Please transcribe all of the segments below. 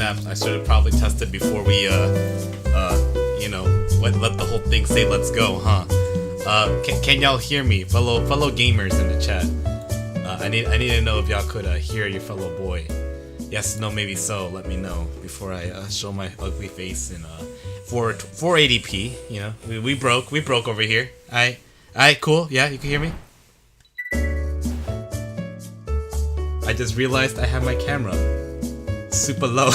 perhaps I should have probably tested before we, you know, let the whole thing say let's go, huh? Can y'all hear me, fellow gamers in the chat? I need to know if y'all could hear your fellow boy. Yes, no, maybe so. Let me know before I show my ugly face in 480p. You know, we broke over here. Alright, cool. Yeah, you can hear me. I just realized I have my camera super low.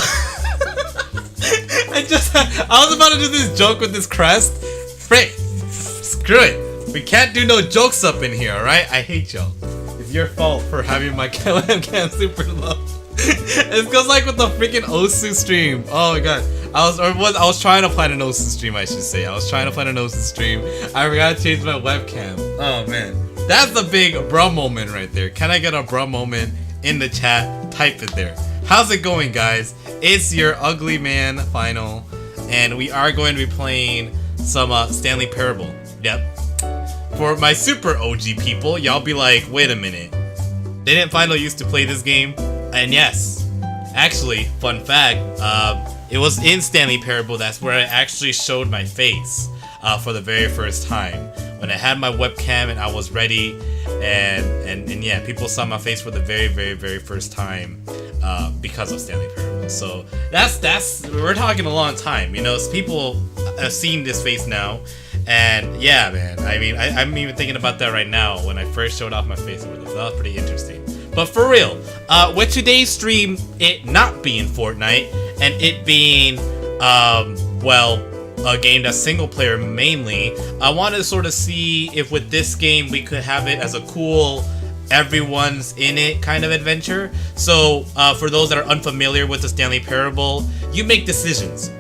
I was about to do this joke with this crest. Frick, screw it. We can't do no jokes up in here, alright? I hate y'all. It's your fault for having my webcam super low. It goes like with the freaking 𝗟𝗟𝗧 stream. Oh my god. I was trying to plan an 𝗟𝗟𝗧 stream, I should say. I was trying to plan an 𝗟𝗟𝗧 stream. I forgot to change my webcam. Oh man. That's the big bruh moment right there. Can I get a bruh moment in the chat? Type it there. How's it going, guys? It's your ugly man final, and we are going to be playing some Stanley Parable. Yep. For my super OG people, y'all be like, wait a minute. Didn't Final used to play this game? And yes, actually, fun fact, it was in Stanley Parable, that's where I actually showed my face for the very first time. When I had my webcam and I was ready, and yeah, people saw my face for the very first time because of Stanley Parable. So we're talking a long time, you know, so people have seen this face now. And yeah, man, I mean, I'm even thinking about that right now when I first showed off my face. That was pretty interesting. But for real, with today's stream, it not being Fortnite, and it being, well, a game that's single player mainly, I wanted to sort of see if with this game we could have it as a cool, everyone's in it kind of adventure. So, for those that are unfamiliar with the Stanley Parable, you make decisions.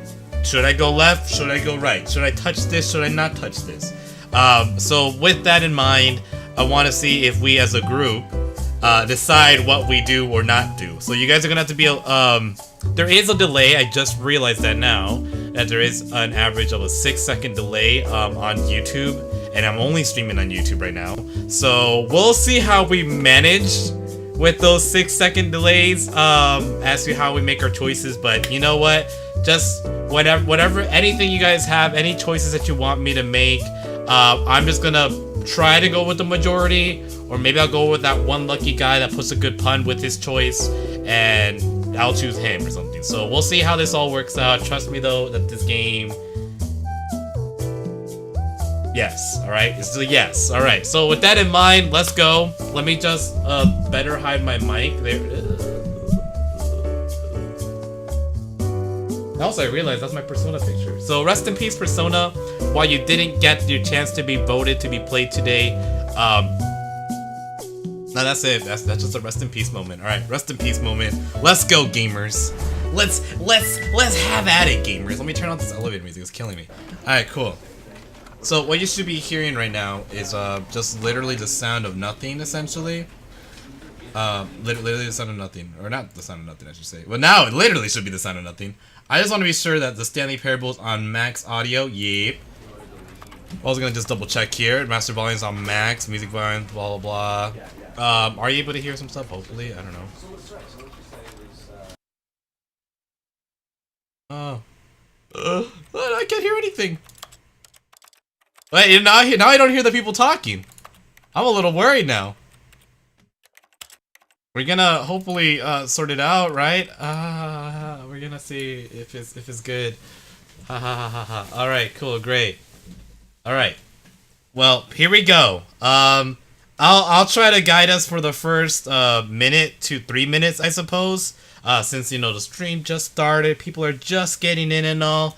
Should I go left? Should I go right? Should I touch this? Should I not touch this? So with that in mind, I want to see if we as a group decide what we do or not do. So you guys are gonna have to be there is a delay. I just realized that now, that there is an average of a 6-second delay on YouTube, and I'm only streaming on YouTube right now. So we'll see how we manage with those 6-second delays as to how we make our choices. But you know what? Just whatever, anything you guys have, any choices that you want me to make, I'm just gonna try to go with the majority, or maybe I'll go with that one lucky guy that puts a good pun with his choice, and I'll choose him or something. So we'll see how this all works out. Trust me though, that this game, yes, alright, it's a yes. Alright, so with that in mind, let's go. Let me just better hide my mic. There it is. Also, I realized that's my Persona picture. So rest in peace, Persona. While you didn't get your chance to be voted to be played today, no, that's it. That's just a rest in peace moment. All right, rest in peace moment. Let's go, gamers. Let's have at it, gamers. Let me turn on this elevator music. It's killing me. All right, cool. So what you should be hearing right now is just literally the sound of nothing, essentially. Literally the sound of nothing, or not the sound of nothing, I should say. Well, now it literally should be the sound of nothing. I just want to be sure that the Stanley Parable is on max audio. Yep. I was gonna just double check here. Master volume's on max, music volume, blah blah blah. Are you able to hear some stuff? Hopefully, I don't know. Oh, I can't hear anything. Wait, now I don't hear the people talking. I'm a little worried now. We're gonna hopefully sort it out, right? We're gonna see if it's good. Ha ha ha ha ha. All right, cool, great. All right. Well, here we go. I'll try to guide us for the first minute to 3 minutes, I suppose. Since you know the stream just started, people are just getting in and all.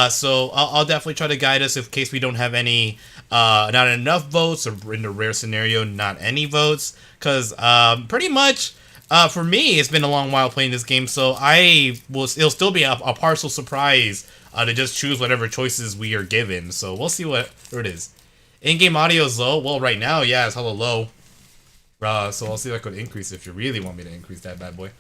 So I'll definitely try to guide us in case we don't have any, not enough votes, or in the rare scenario, not any votes. Because pretty much, for me, it's been a long while playing this game, so it'll still be a partial surprise to just choose whatever choices we are given. So we'll see what it is. In-game audio is low. Well, right now, yeah, it's hella low. So I'll see if I could increase if you really want me to increase that bad boy.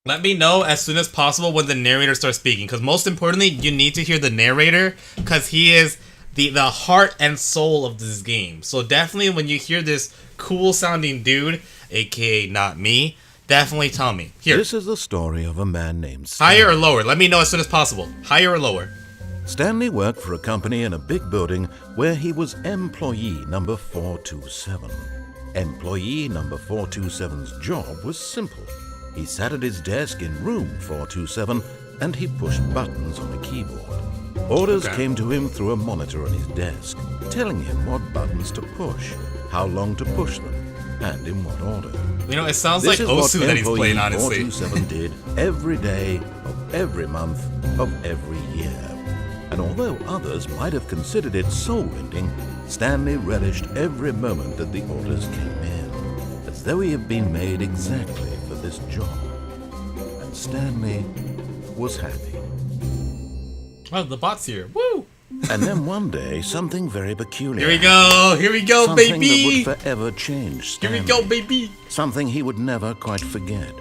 Let me know as soon as possible when the narrator starts speaking, because most importantly, you need to hear the narrator, because he is the heart and soul of this game. So definitely when you hear this cool sounding dude, aka not me, definitely tell me. Here. This is the story of a man named Stanley. Higher or lower? Let me know as soon as possible. Higher or lower? Stanley worked for a company in a big building where he was employee number 427. Employee number 427's job was simple. He sat at his desk in room 427 and he pushed buttons on a keyboard. Orders came to him through a monitor on his desk, telling him what buttons to push, how long to push them, and in what order. You know, it sounds like Osu that he's playing, honestly. This is what Employee 427 did every day of every month of every year. And although others might have considered it soul-rending, Stanley relished every moment that the orders came in, as though he had been made exactly for this job. And Stanley was happy. Oh, the bot's here. Woo! And then one day, something very peculiar. Here we go, something baby! Something that would forever change Stanley. Here we go, baby! Something he would never quite forget.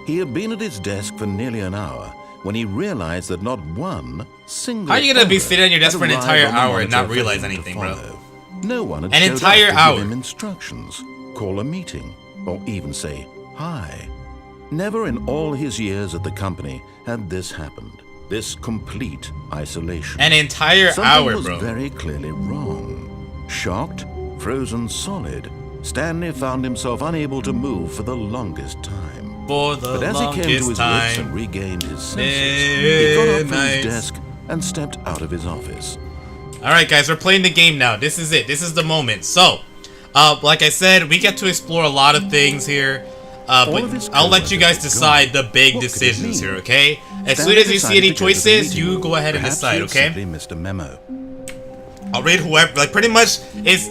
He had been at his desk for nearly an hour when he realized that not one single How are you gonna be order sitting on your desk for an had entire arrived on the hour and not monitor for realize him to anything, bro? follow. No one had An showed entire up to hour. give him instructions, call a meeting, or even say hi. Never in all his years at the company had this happened. This complete isolation. An entire Something hour, was bro. very clearly wrong. Shocked, frozen solid, Stanley found himself unable to move for the longest time. For the But as he came to his wits time. and regained his senses, he got up from Midnight. his desk and stepped out of his office. Alright guys, we're playing the game now. This is it. This is the moment. So, like I said, we get to explore a lot of things here. But I'll let you guys decide the big decisions here, okay? As soon as you see any choices, you go ahead and decide, okay? Simply missed a memo. I'll read whoever, like pretty much it's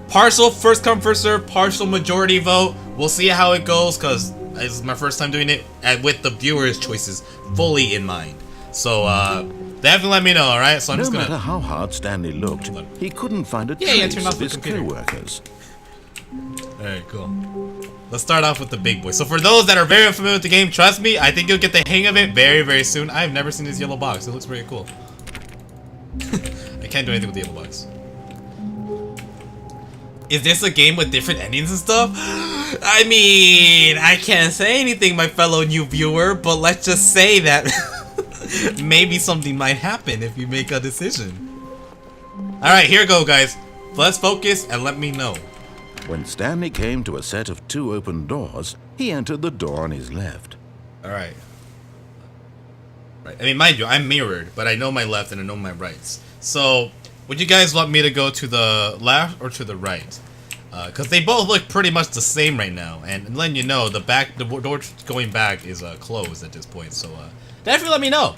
partial first come first serve, partial majority vote. We'll see how it goes because this is my first time doing it and with the viewers' choices fully in mind. So definitely let me know, alright? So I'm just gonna. No matter how hard Stanley looked, he couldn't find a Yeah, trace turn off of the his computer. co-workers. Alright, cool. Let's start off with the big boy. So for those that are very unfamiliar with the game, trust me, I think you'll get the hang of it very, very soon. I've never seen this yellow box. It looks pretty cool. I can't do anything with the yellow box. Is this a game with different endings and stuff? I mean, I can't say anything, my fellow new viewer, but let's just say that maybe something might happen if you make a decision. Alright, here we go, guys. Let's focus and let me know. When Stanley came to a set of 2 open doors, he entered the door on his left. Alright. Right. I mean, mind you, I'm mirrored, but I know my left and I know my rights. So, would you guys want me to go to the left or to the right? Because they both look pretty much the same right now. And letting you know, the door going back is closed at this point. So, definitely let me know.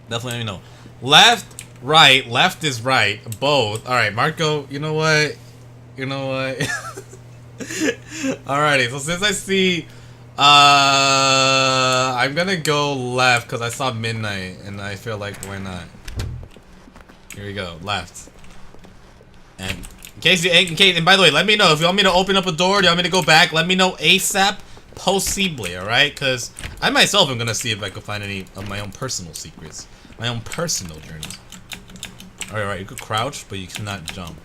Definitely let me know. Left, right, left is right, both. Alright, Marco, you know what? You know what? Alrighty, so since I see I'm gonna go left because I saw midnight and I feel like why not? Here we go, left. And and by the way, let me know if you want me to open up a door, do you want me to go back? Let me know ASAP possibly, alright? Because I myself am gonna see if I can find any of my own personal secrets. My own personal journeys. Alright, you could crouch, but you cannot jump.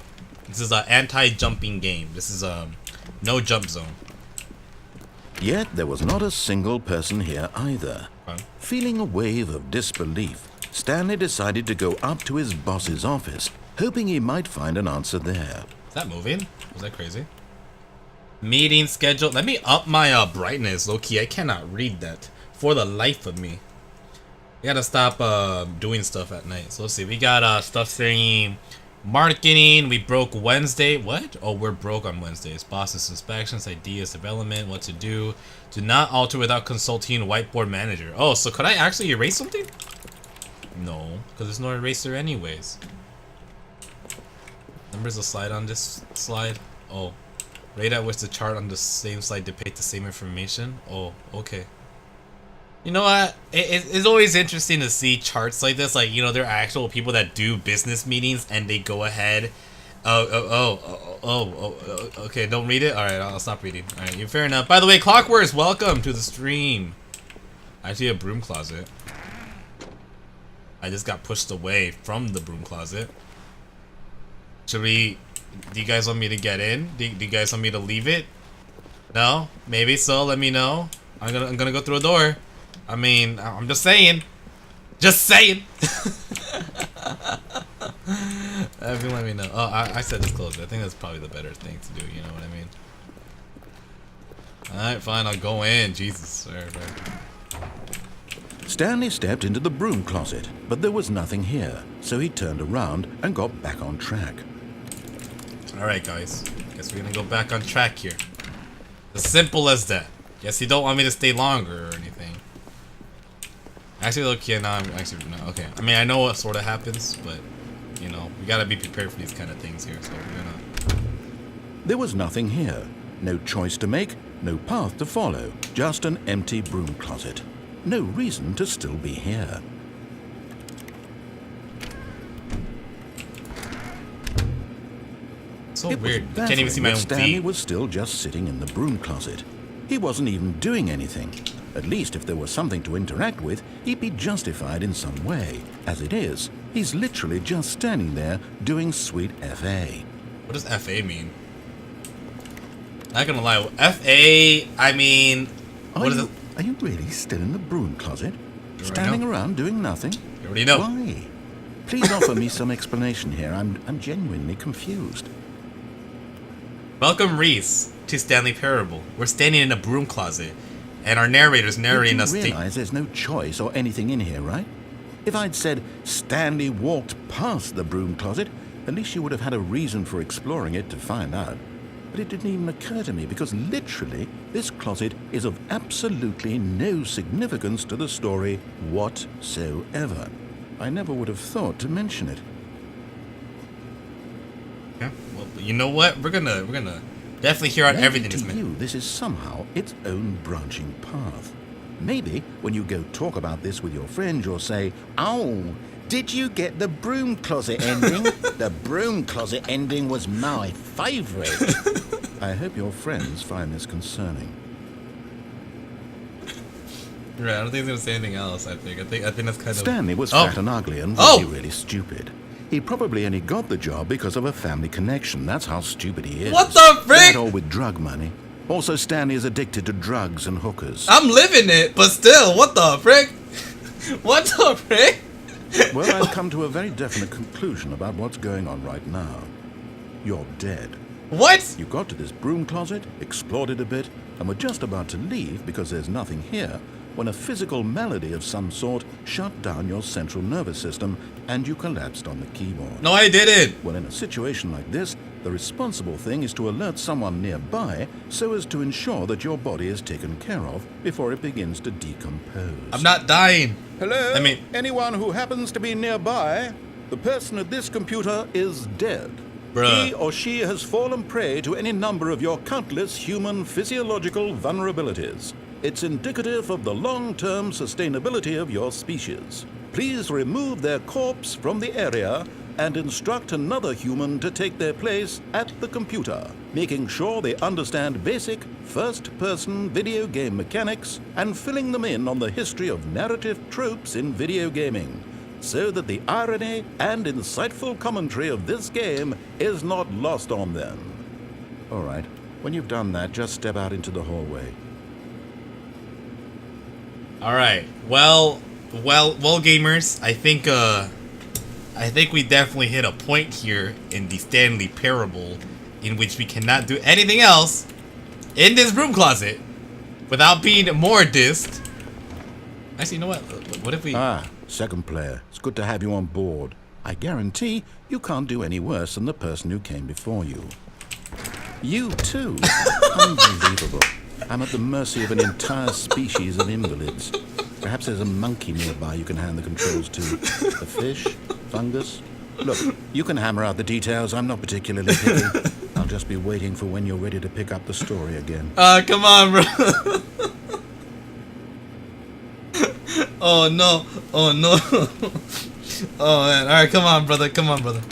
This is an anti-jumping game. This is a no jump zone. Yet there was not a single person here either. Huh? Feeling a wave of disbelief, Stanley decided to go up to his boss's office, hoping he might find an answer there. Is that moving? Was that crazy? Meeting schedule. Let me up my brightness, low-key. I cannot read that for the life of me. I gotta stop doing stuff at night. So let's see. We got stuff saying marketing. We broke Wednesday. What? Oh, we're broke on Wednesdays. Boss's inspections, ideas, development, what to do. Do not alter without consulting whiteboard manager. Oh, so could I actually erase something? No, because there's no eraser anyways. Numbers a slide on this slide. Oh, rate at which the chart on the same slide depict the same information. Oh, okay. You know what? It's always interesting to see charts like this. Like, you know, there are actual people that do business meetings and they go ahead. Okay, don't read it? Alright, I'll stop reading. Alright, you're fair enough. By the way, Clockworks, welcome to the stream. I see a broom closet. I just got pushed away from the broom closet. Should we? Do you guys want me to get in? Do you guys want me to leave it? No? Maybe so. Let me know. I'm gonna go through a door. I mean, I'm just saying. Just saying. Let me know. Oh, I said just close it. I think that's probably the better thing to do. You know what I mean? Alright, fine. I'll go in. Jesus. All right. Stanley stepped into the broom closet, but there was nothing here, so he turned around and got back on track. Alright, guys. Guess we're gonna go back on track here. As simple as that. Guess you don't want me to stay longer or anything. Actually, look, yeah, no, okay. I mean, I know what sort of happens, but, you know, we gotta be prepared for these kind of things here, so we're gonna... There was nothing here. No choice to make, no path to follow, just an empty broom closet. No reason to still be here. So It weird. was I can't even see my own Stanley feet. was still just sitting in the broom closet. He wasn't even doing anything. At least if there was something to interact with, he'd be justified in some way. As it is, he's literally just standing there doing sweet FA. What does FA mean? Not gonna lie, FA, I mean... What is it? Are you really still in the broom closet? Do I Standing know? around doing nothing? You already know. Why? Please offer me some explanation here. I'm genuinely confused. Welcome, Reese, to Stanley Parable. We're standing in a broom closet, and our narrator's narrating us. You realize there's no choice or anything in here, right? If I'd said Stanley walked past the broom closet, at least you would have had a reason for exploring it to find out. But it didn't even occur to me because literally this closet is of absolutely no significance to the story whatsoever. I never would have thought to mention it. Yeah, well, you know what? We're gonna definitely hear out Maybe everything to this minute. you, this is somehow its own branching path. Maybe when you go talk about this with your friends, you'll say, "Oh, did you get the broom closet ending? The broom closet ending was my favorite." I hope your friends find this concerning. Right, I don't think he's gonna say anything else. I think that's kind of. Stanley was Oh. fat and ugly and Oh. really, really stupid. He probably only got the job because of a family connection. That's how stupid he is. What the frick? That or with drug money. Also, Stanley is addicted to drugs and hookers. I'm living it, but still, what the frick? What the frick? Well, I've come to a very definite conclusion about what's going on right now. You're dead. What? You got to this broom closet, explored it a bit, and were just about to leave because there's nothing here, when a physical malady of some sort shut down your central nervous system and you collapsed on the keyboard. No, I didn't. Well, in a situation like this, the responsible thing is to alert someone nearby so as to ensure that your body is taken care of before it begins to decompose. I'm not dying. Hello? I mean- anyone who happens to be nearby, the person at this computer is dead. Bruh. He or she has fallen prey to any number of your countless human physiological vulnerabilities. It's indicative of the long-term sustainability of your species. Please remove their corpse from the area and instruct another human to take their place at the computer, making sure they understand basic first-person video game mechanics and filling them in on the history of narrative tropes in video gaming, so that the irony and insightful commentary of this game is not lost on them. All right, when you've done that, just step out into the hallway. All right. Well, gamers. I think we definitely hit a point here in the Stanley Parable, in which we cannot do anything else in this broom closet without being more dissed. Actually, you know what? What if we? Second player, it's good to have you on board. I guarantee you can't do any worse than the person who came before you. You too? Unbelievable. I'm at the mercy of an entire species of invalids. Perhaps there's a monkey nearby you can hand the controls to. A fish? Fungus? Look, you can hammer out the details. I'm not particularly picky. I'll just be waiting for when you're ready to pick up the story again. Come on, bro. Oh no. Oh no. Oh man. All right, come on, brother. Come on, brother.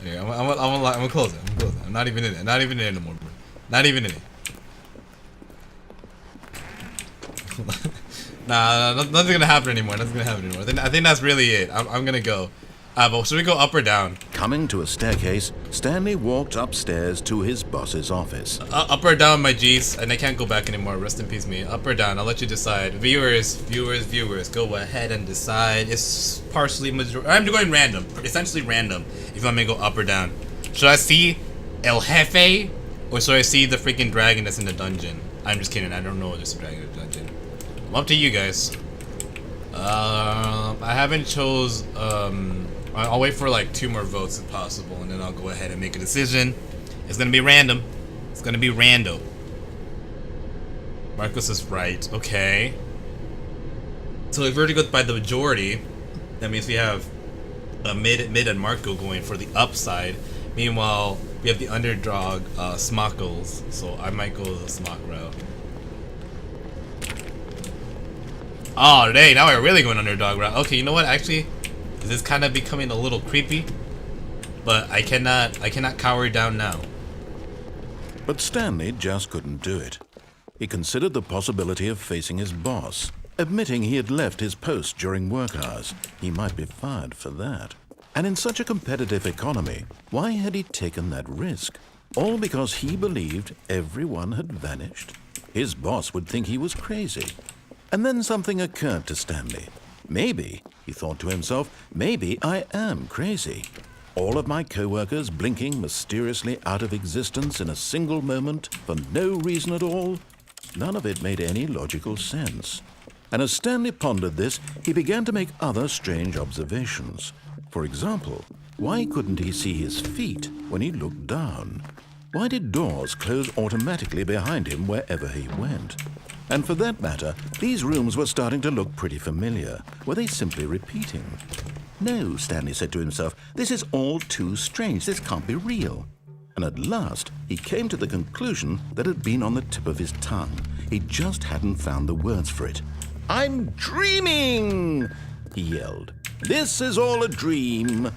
I'm gonna close it. I'm not even in it. Not even in it anymore, bro. Not even in it. Nah, nothing's gonna happen anymore. Nothing's gonna happen anymore. I think that's really it. I'm gonna go. But should we go up or down? Coming to a staircase, Stanley walked upstairs to his boss's office. Up or down, my G's, and I can't go back anymore. Rest in peace, me. Up or down? I'll let you decide. Viewers, go ahead and decide. It's partially I'm going random, essentially random. If you want me to go up or down, should I see El Jefe, or should I see the freaking dragon that's in the dungeon? I'm just kidding. I don't know there's a dragon in the dungeon. Up to you guys. I haven't chose. I'll wait for like 2 more votes if possible, and then I'll go ahead and make a decision. It's gonna be random. It's gonna be rando. Marcos is right. Okay. So if we're to go by the majority, that means we have Mid and Marco going for the upside. Meanwhile, we have the underdog Smockles. So I might go the Smock route. Oh, dang, now we're really going underdog route. Okay, you know what? Actually, this is kind of becoming a little creepy, but I cannot cower down now. But Stanley just couldn't do it. He considered the possibility of facing his boss, admitting he had left his post during work hours. He might be fired for that. And in such a competitive economy, why had he taken that risk? All because he believed everyone had vanished? His boss would think he was crazy. And then something occurred to Stanley. Maybe, he thought to himself, maybe I am crazy. All of my co-workers blinking mysteriously out of existence in a single moment for no reason at all. None of it made any logical sense. And as Stanley pondered this, he began to make other strange observations. For example, why couldn't he see his feet when he looked down? Why did doors close automatically behind him wherever he went? And for that matter, these rooms were starting to look pretty familiar. Were they simply repeating? No, Stanley said to himself, this is all too strange. This can't be real. And at last, he came to the conclusion that had been on the tip of his tongue. He just hadn't found the words for it. I'm dreaming, he yelled. This is all a dream.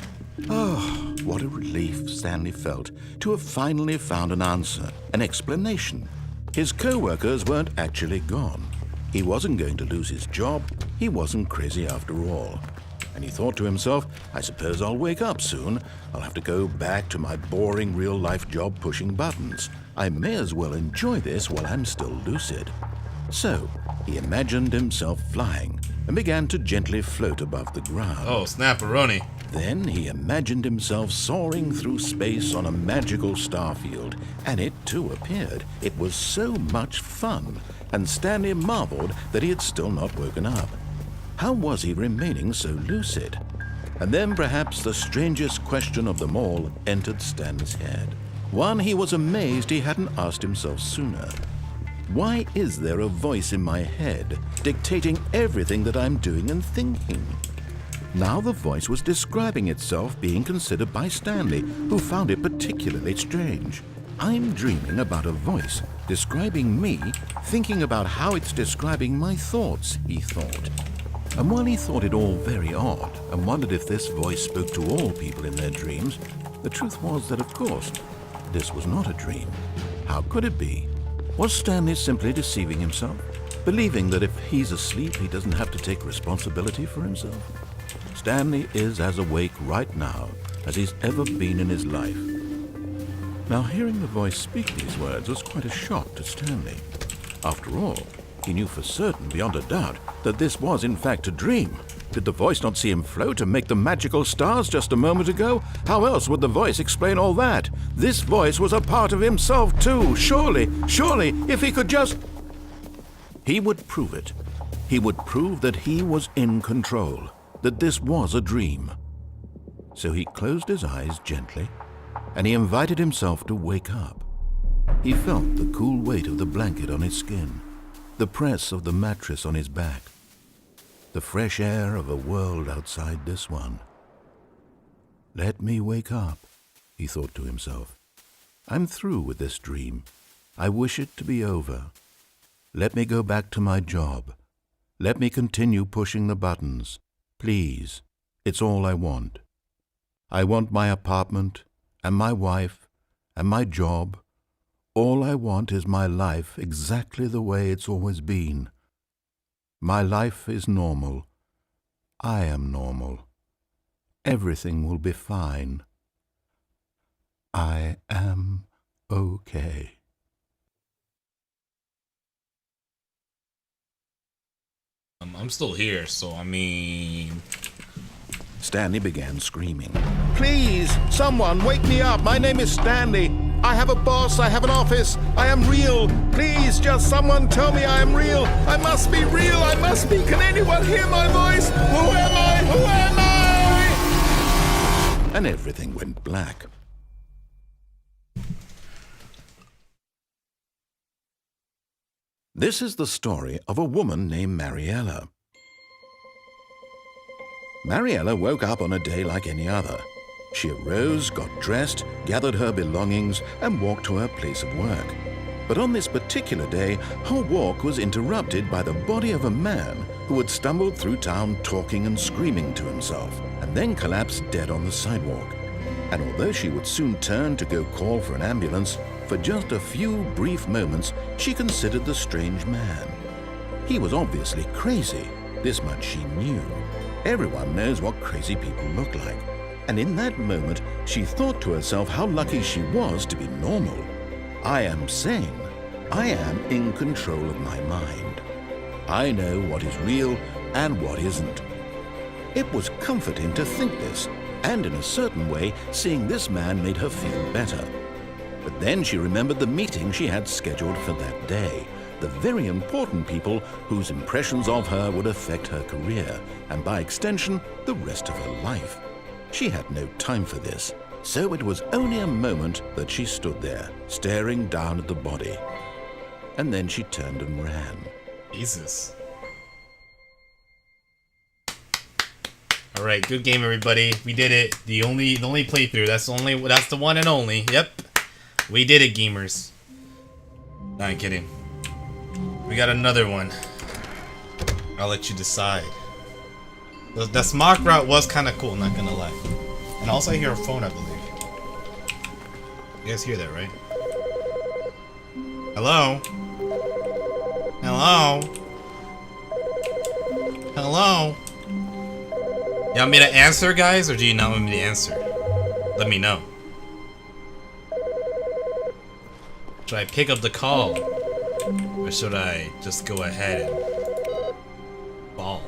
Oh, what a relief Stanley felt to have finally found an answer, an explanation. His co-workers weren't actually gone. He wasn't going to lose his job. He wasn't crazy after all. And he thought to himself, I suppose I'll wake up soon. I'll have to go back to my boring real-life job pushing buttons. I may as well enjoy this while I'm still lucid. So, he imagined himself flying and began to gently float above the ground. Oh, snap-a-roni. Then he imagined himself soaring through space on a magical starfield, and it too appeared. It was so much fun, and Stanley marveled that he had still not woken up. How was he remaining so lucid? And then perhaps the strangest question of them all entered Stanley's head. One he was amazed he hadn't asked himself sooner. Why is there a voice in my head dictating everything that I'm doing and thinking? Now the voice was describing itself being considered by Stanley, who found it particularly strange. I'm dreaming about a voice describing me, thinking about how it's describing my thoughts, he thought. And while he thought it all very odd and wondered if this voice spoke to all people in their dreams, the truth was that, of course, this was not a dream. How could it be? Was Stanley simply deceiving himself, believing that if he's asleep, he doesn't have to take responsibility for himself? Stanley is as awake right now as he's ever been in his life. Now, hearing the voice speak these words was quite a shock to Stanley. After all, he knew for certain, beyond a doubt, that this was in fact a dream. Did the voice not see him float and make the magical stars just a moment ago? How else would the voice explain all that? This voice was a part of himself too. Surely, if he could just... He would prove it. He would prove that he was in control, that this was a dream. So he closed his eyes gently, and he invited himself to wake up. He felt the cool weight of the blanket on his skin, the press of the mattress on his back, the fresh air of a world outside this one. Let me wake up, he thought to himself. I'm through with this dream. I wish it to be over. Let me go back to my job. Let me continue pushing the buttons. Please, it's all I want. I want my apartment and my wife and my job. All I want is my life exactly the way it's always been. My life is normal. I am normal. Everything will be fine. I am okay. I'm still here, so I mean... Stanley began screaming. Please, someone wake me up. My name is Stanley. I have a boss. I have an office. I am real. Please, just someone tell me I am real. I must be real. I must be. Can anyone hear my voice? Who am I? Who am I? And everything went black. This is the story of a woman named Mariella. Mariella woke up on a day like any other. She arose, got dressed, gathered her belongings, and walked to her place of work. But on this particular day, her walk was interrupted by the body of a man who had stumbled through town talking and screaming to himself, and then collapsed dead on the sidewalk. And although she would soon turn to go call for an ambulance, for just a few brief moments, she considered the strange man. He was obviously crazy. This much she knew. Everyone knows what crazy people look like. And in that moment, she thought to herself how lucky she was to be normal. I am sane. I am in control of my mind. I know what is real and what isn't. It was comforting to think this, and in a certain way, seeing this man made her feel better. But then she remembered the meeting she had scheduled for that day. The very important people whose impressions of her would affect her career, and by extension, the rest of her life. She had no time for this, so it was only a moment that she stood there, staring down at the body. And then she turned and ran. Jesus. Alright, good game everybody. We did it. The only playthrough. That's the one and only. Yep. We did it, gamers. No, I'm kidding. We got another one. I'll let you decide. The smock route was kind of cool, not gonna lie. And also I hear a phone, I believe. You guys hear that, right? Hello? Hello? Hello? You want me to answer, guys, or do you not want me to answer? Let me know. Should I pick up the call? Or should I just go ahead and ball?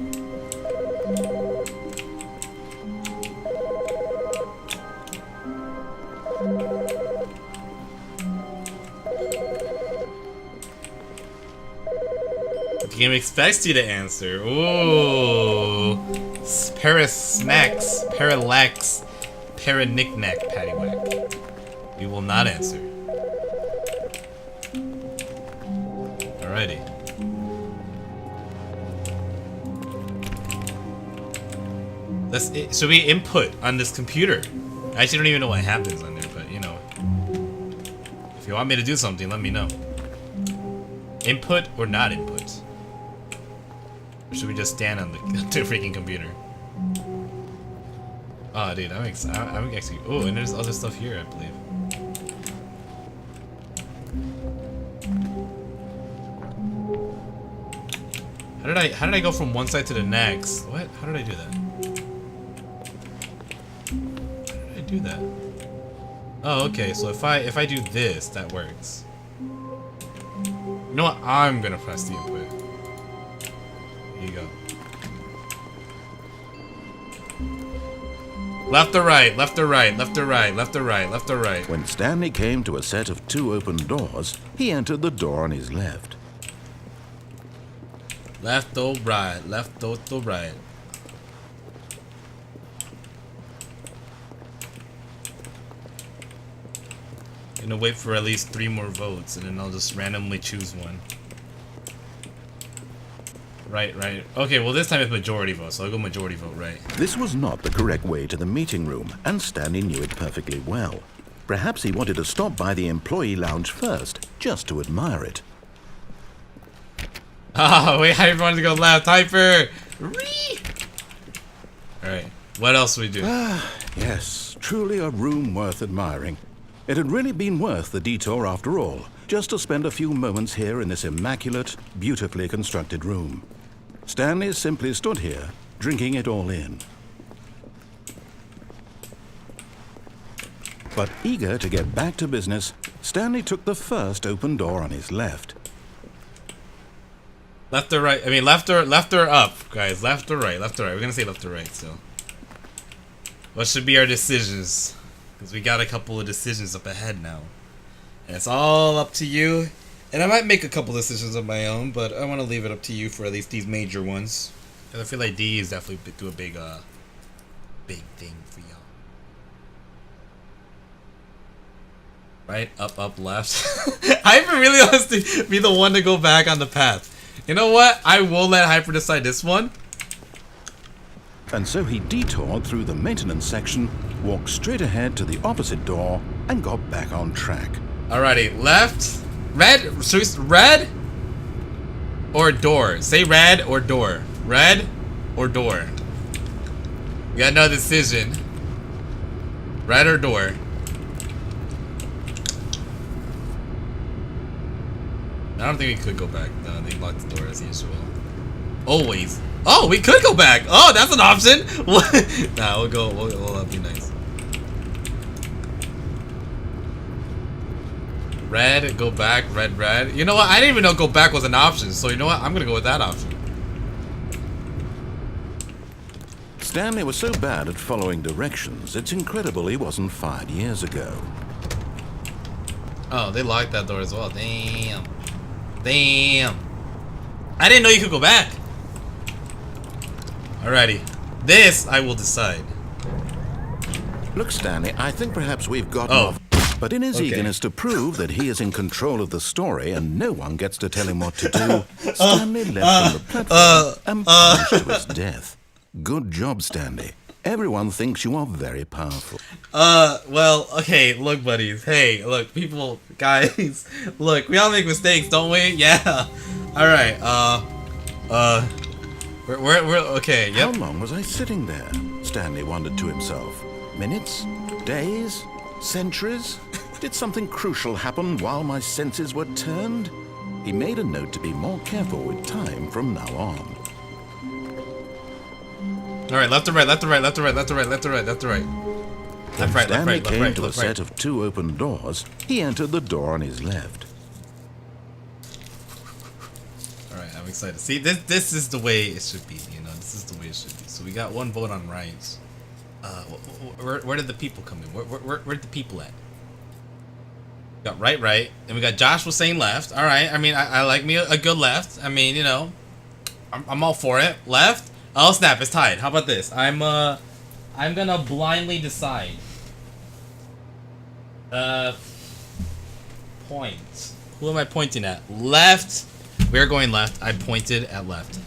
The game expects you to answer. Ooh. Parasmacks, parallax, paranicknack, paddywhack. We will not answer. Alrighty. Should we input on this computer? I actually don't even know what happens on there, but you know. If you want me to do something, let me know. Input or not input? Or should we just stand on the freaking computer? Oh, dude, I'm actually. Oh, and there's other stuff here, I believe. How did I go from one side to the next? What? How did I do that? How did I do that? Oh, okay. So if I do this, that works. You know what? I'm gonna press the input. Here you go. Left or right, left or right, left or right, left or right, left or right. When Stanley came to a set of 2 open doors, he entered the door on his left. Left or right, left or right. Gonna wait for at least 3 more votes, and then I'll just randomly choose one. Right, right. Okay, well this time it's majority vote, so I'll go majority vote right. This was not the correct way to the meeting room, and Stanley knew it perfectly well. Perhaps he wanted to stop by the employee lounge first, just to admire it. Oh, wait, everyone to go left. Hyper! Alright, what else do we do? Yes, truly a room worth admiring. It had really been worth the detour after all, just to spend a few moments here in this immaculate, beautifully constructed room. Stanley simply stood here, drinking it all in. But eager to get back to business, Stanley took the first open door on his left. Left or right? I mean, left or up, guys. Left or right? Left or right? We're gonna say left or right still. What should be our decisions? Because we got a couple of decisions up ahead now. And it's all up to you. And I might make a couple decisions of my own, but I want to leave it up to you for at least these major ones. Because I feel like D is definitely do a big thing for y'all. Right? Up, left. Hyper really wants to be the one to go back on the path. You know what? I will let Hyper decide this one. And so he detoured through the maintenance section, walked straight ahead to the opposite door, and got back on track. Alrighty, left. Red? So red? Or door? Say red or door. Red or door. We got no decision. Red or door. I don't think we could go back. No, they locked the door as usual. Always. Oh, we could go back. Oh, that's an option. Nah, we'll go. We'll be nice. Red, go back. Red. You know what? I didn't even know go back was an option. So you know what? I'm gonna go with that option. Stanley was so bad at following directions, it's incredible he wasn't fired years ago. Oh, they locked that door as well. Damn. I didn't know you could go back. Alrighty. This I will decide. Look, Stanley, I think perhaps we've gotten off. But in his eagerness to prove that he is in control of the story and no one gets to tell him what to do, Stanley left from the platform and plunged to his death. Good job, Stanley. Everyone thinks you are very powerful. Well, okay, look, buddies. Hey, look, people, guys. Look, we all make mistakes, don't we? Yeah. Alright, we're okay, yep. How long was I sitting there? Stanley wondered to himself. Minutes? Days? Centuries? Did something crucial happen while my senses were turned? He made a note to be more careful with time from now on. Alright, left to right, left to right, left to right, left to right, left to right, left to right. When Stanley came to a set of 2 open doors, he entered the door on his left. Alright, I'm excited. See, this is the way it should be, you know, this is the way it should be. So we got 1 vote on rights. Where did the people come in? Where did the people at? We got right, and we got Josh was saying left. Alright, I mean, I like me a good left. I mean, you know, I'm all for it. Left. Oh snap, it's tied. How about this? I'm gonna blindly decide. Point. Who am I pointing at? Left. We're going left. I pointed at left.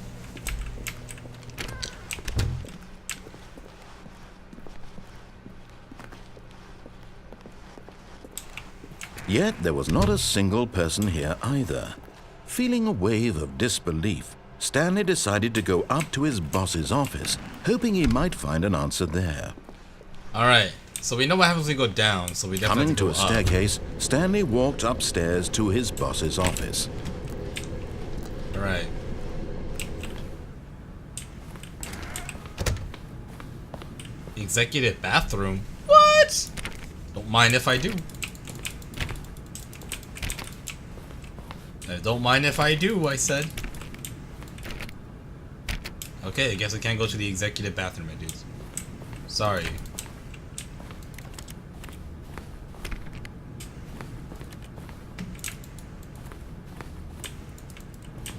Yet there was not a single person here either. Feeling a wave of disbelief, Stanley decided to go up to his boss's office, hoping he might find an answer there. Alright, so we know what happens when we go down, so we definitely Coming to a staircase, Stanley walked upstairs to his boss's office. Alright. Executive bathroom? What? Don't mind if I do. Don't mind if I do, I said. Okay, I guess I can't go to the executive bathroom, my dudes. Sorry.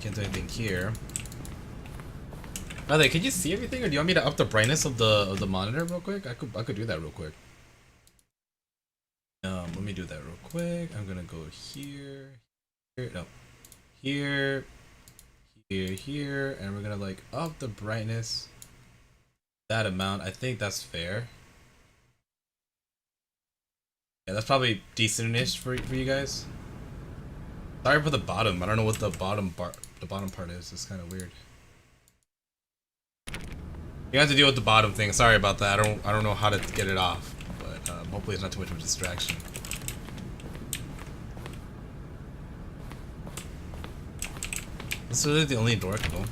Can't do anything here. By the way, can you see everything, or do you want me to up the brightness of the monitor real quick? I could do that real quick. Let me do that real quick. I'm gonna go here, no, here, and we're gonna like up the brightness that amount. I think that's fair. Yeah, that's probably decent-ish for you guys. Sorry for the bottom. I don't know what the bottom part is. It's kind of weird. You have to deal with the bottom thing. Sorry about that. I don't know how to get it off, but hopefully it's not too much of a distraction. This is really the only door I can go.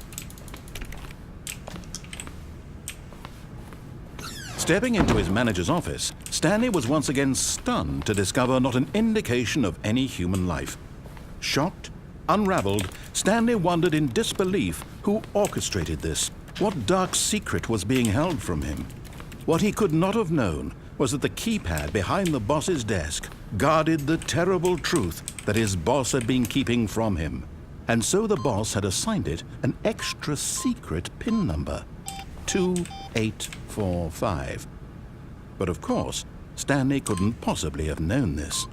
Stepping into his manager's office, Stanley was once again stunned to discover not an indication of any human life. Shocked, unraveled, Stanley wondered in disbelief who orchestrated this. What dark secret was being held from him? What he could not have known was that the keypad behind the boss's desk guarded the terrible truth that his boss had been keeping from him. And so the boss had assigned it an extra secret PIN number, 2845. But of course, Stanley couldn't possibly have known this.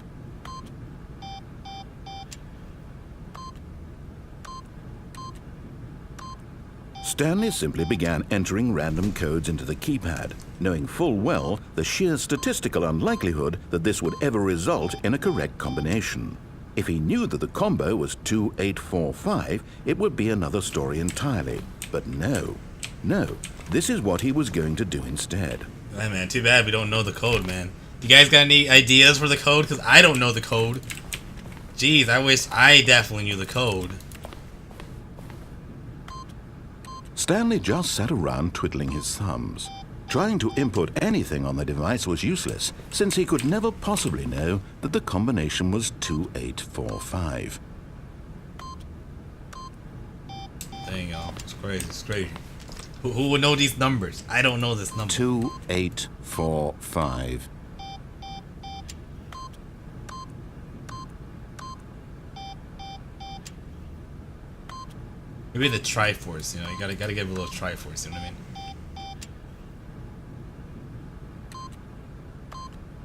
Stanley simply began entering random codes into the keypad, knowing full well the sheer statistical unlikelihood that this would ever result in a correct combination. If he knew that the combo was 2845, it would be another story entirely. But no, this is what he was going to do instead. Hey man, too bad we don't know the code, man. You guys got any ideas for the code? Because I don't know the code. Jeez, I wish I definitely knew the code. Stanley just sat around twiddling his thumbs. Trying to input anything on the device was useless, since he could never possibly know that the combination was 2845. Dang, y'all. It's crazy. It's crazy. Who would know these numbers? I don't know this number. 2845. Maybe the Triforce, you know, you gotta give a little Triforce, you know what I mean?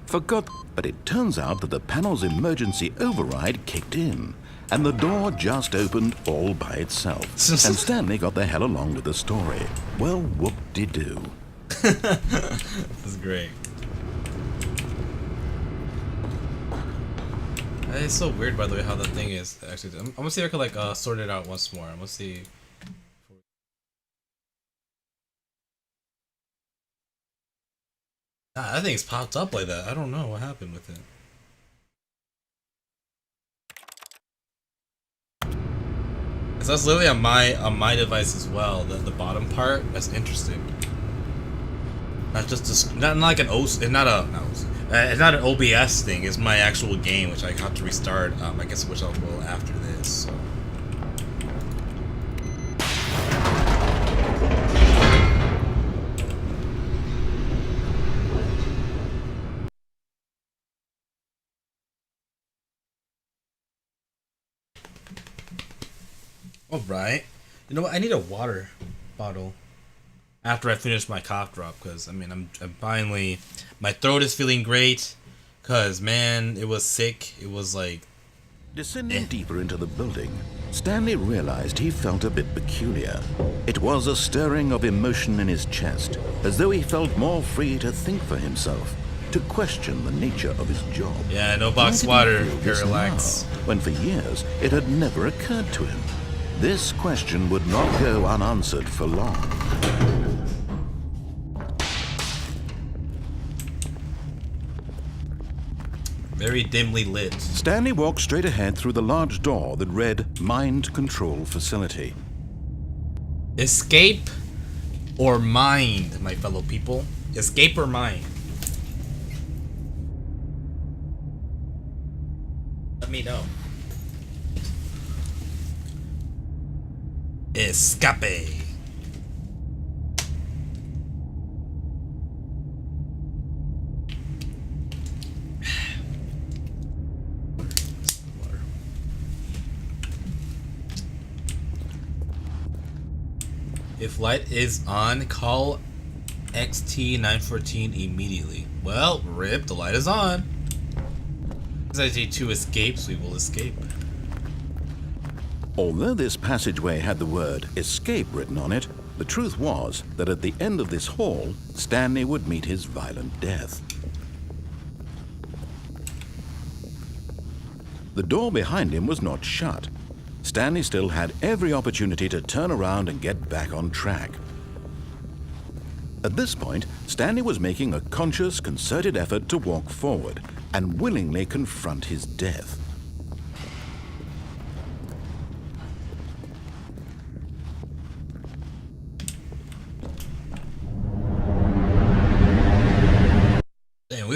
Forgot, but it turns out that the panel's emergency override kicked in, and the door just opened all by itself. And Stanley got the hell along with the story. Well, whoop-de-doo. This is great. It's so weird, by the way, how the thing is. Actually, I'm gonna see if I can like sort it out once more. I'm gonna see. That thing's popped up like that. I don't know what happened with it. So that's literally on my device as well. The bottom part. That's interesting. Not just not like an OS. It's not an OBS thing. It's my actual game, which I have to restart. I guess which I will after this. So. All right. You know what? I need a water bottle after I finish my cough drop, because I mean I'm finally, my throat is feeling great, because man, it was sick. It was like descending deeper into the building, Stanley realized he felt a bit peculiar. It was a stirring of emotion in his chest, as though he felt more free to think for himself, to question the nature of his job. Yeah, no box water, Parallax. When for years it had never occurred to him. This question would not go unanswered for long. Very dimly lit. Stanley walked straight ahead through the large door that read Mind Control Facility. Escape or mind, my fellow people. Escape or mind. Let me know. Escape. If light is on, call 𝗥𝗚𝗦𝗡 immediately. Well, rip, the light is on. As I see 2 escapes, we will escape. Although this passageway had the word escape written on it, the truth was that at the end of this hall, Stanley would meet his violent death. The door behind him was not shut. Stanley still had every opportunity to turn around and get back on track. At this point, Stanley was making a conscious, concerted effort to walk forward and willingly confront his death.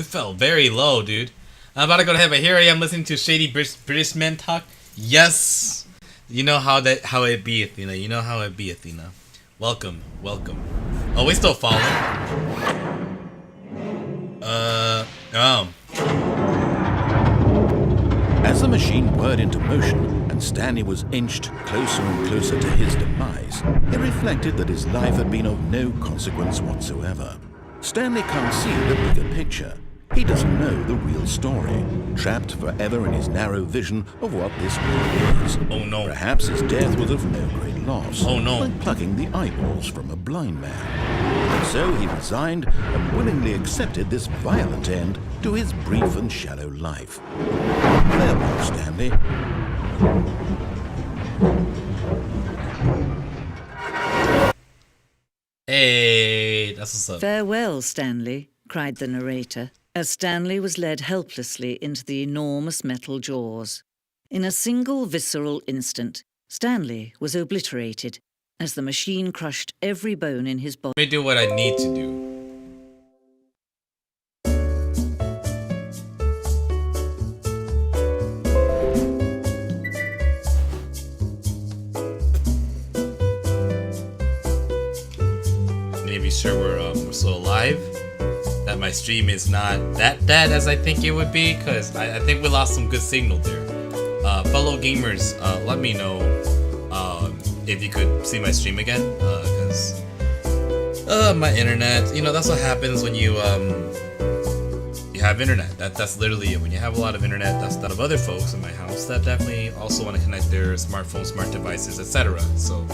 this felt very low, dude. I'm about to go to heaven. Here I am listening to shady British men talk. Yes. You know how it be, Athena. You know how it be, Athena. Welcome. Oh, we still falling. As the machine whirred into motion and Stanley was inched closer and closer to his demise, he reflected that his life had been of no consequence whatsoever. Stanley can't see the bigger picture. He doesn't know the real story, trapped forever in his narrow vision of what this world is. Oh no. Perhaps his death was of no great loss, oh no, like plucking the eyeballs from a blind man. So he resigned and willingly accepted this violent end to his brief and shallow life. Farewell, Stanley. Hey, that's what's up. Farewell, Stanley, cried the narrator, as Stanley was led helplessly into the enormous metal jaws. In a single visceral instant, Stanley was obliterated as the machine crushed every bone in his body. Let me do what I need to do. Maybe sure we're still alive. That my stream is not that dead as I think it would be, because I think we lost some good signal there. Fellow gamers, let me know if you could see my stream again, because my internet, you know, that's what happens when you have internet. That's literally it. When you have a lot of internet, that's that of other folks in my house that definitely also want to connect their smartphones, smart devices, etc. So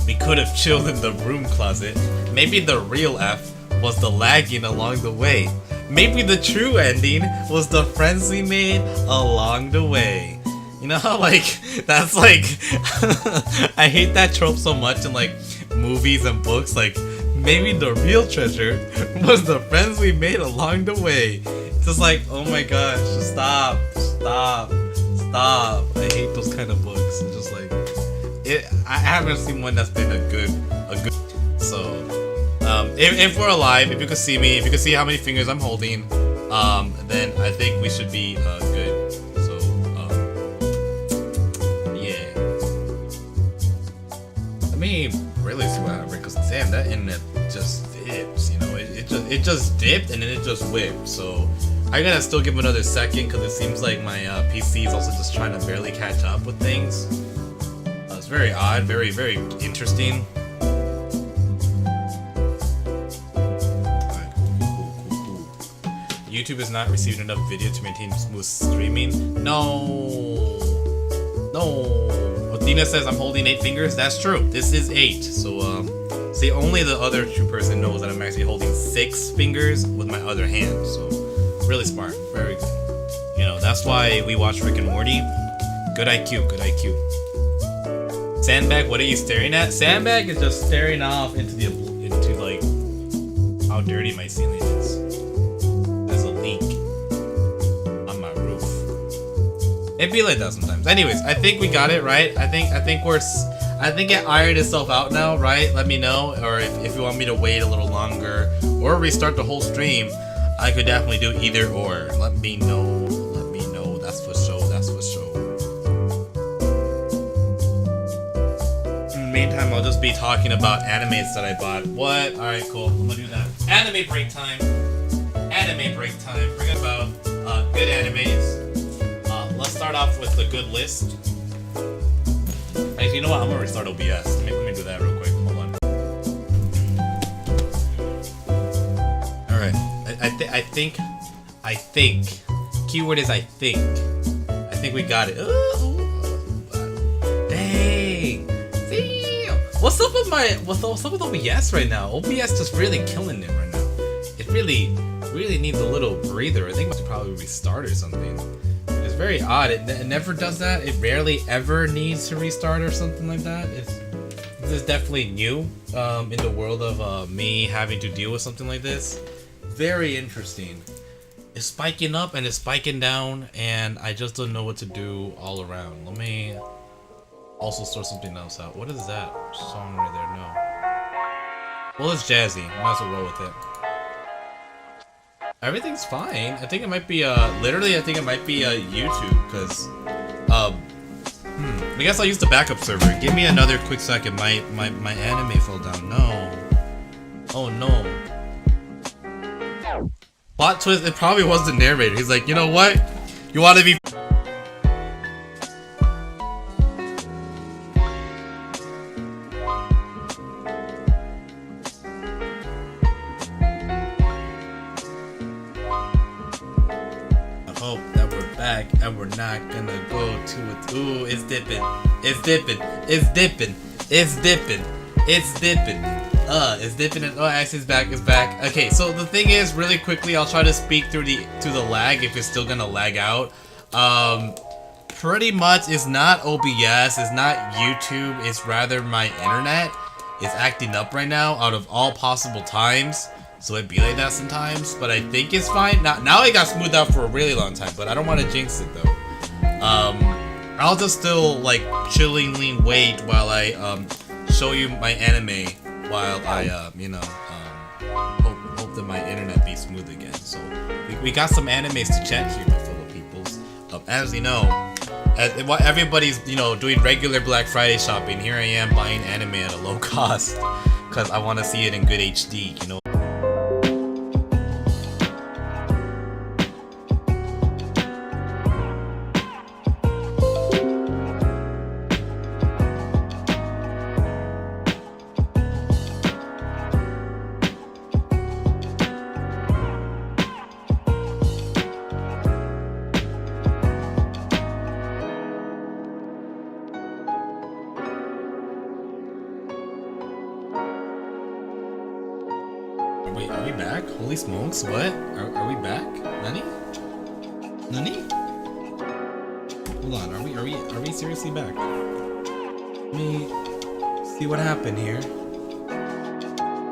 we could have chilled in the broom closet. Maybe the real F was the lagging along the way. Maybe the true ending was the friends we made along the way. You know how, like, that's like I hate that trope so much in like movies and books. Like, maybe the real treasure was the friends we made along the way. It's just like, oh my gosh, just stop. I hate those kind of books. It's just like I haven't seen one that's been a good. So if we're alive, if you could see me, if you could see how many fingers I'm holding, then I think we should be good. So yeah. Let me really see what happened, because damn, that internet just dips. You know, it just dipped and then it just whipped. So I gotta still give it another second, because it seems like my PC is also just trying to barely catch up with things. It's very odd, very, very interesting. YouTube is not receiving enough video to maintain smooth streaming. No. Athena says I'm holding 8 fingers. That's true. This is 8. So see, only the other true person knows that I'm actually holding 6 fingers with my other hand. So really smart. Very good. You know, that's why we watch Rick and Morty. Good IQ. Good IQ. Sandbag, what are you staring at? Sandbag is just staring off into like how dirty my ceiling is. There's a leak on my roof. It be like that sometimes. Anyways, I think we got it right. I think it ironed itself out now, right? Let me know, or if you want me to wait a little longer or restart the whole stream, I could definitely do either or. Let me know. That's for sure. Meantime, I'll just be talking about animes that I bought. What? Alright, cool. I'm gonna do that. Anime break time. Bring about good animes. Let's start off with the good list. Actually, you know what? I'm gonna restart OBS. Let me do that real quick. Hold on. Alright. I think. Keyword is I think. I think we got it. What's up with OBS right now? OBS just really killing it right now. It really needs a little breather. I think we should probably restart or something. It's very odd. It never does that. It rarely ever needs to restart or something like that. This is definitely new in the world of me having to deal with something like this. Very interesting. It's spiking up and it's spiking down, and I just don't know what to do all around. Let me also sort something else out. What is that song right there? No. Well, it's jazzy. Might as well roll with it. everything's fine. I think it might be literally I think it might be YouTube, because I guess I'll use the backup server. Give me another quick second. My anime fell down. No. Oh no. Plot twist, it probably was the narrator. He's like, you know what? You want to be and we're not gonna go to it. Ooh, it's dipping. It's dipping. It's dipping. It's dipping. It's dipping. It's dipping. And, oh, actually, it's back. It's back. Okay, so the thing is, really quickly, I'll try to speak through the lag if it's still gonna lag out. Pretty much, it's not OBS. It's not YouTube. It's rather my internet. It's acting up right now out of all possible times. So it'd be like that sometimes, but I think it's fine. Now it got smoothed out for a really long time, but I don't want to jinx it though. I'll just still like chillingly wait while I show you my anime while I hope that my internet be smooth again. So we got some animes to chat here, my fellow peoples. As you know, everybody's doing regular Black Friday shopping. Here I am buying anime at a low cost because I want to see it in good HD. You know. Wait, are we back? Holy smokes, what? Are we back? Nani? Nani? Hold on, are we seriously back? Let me see what happened here.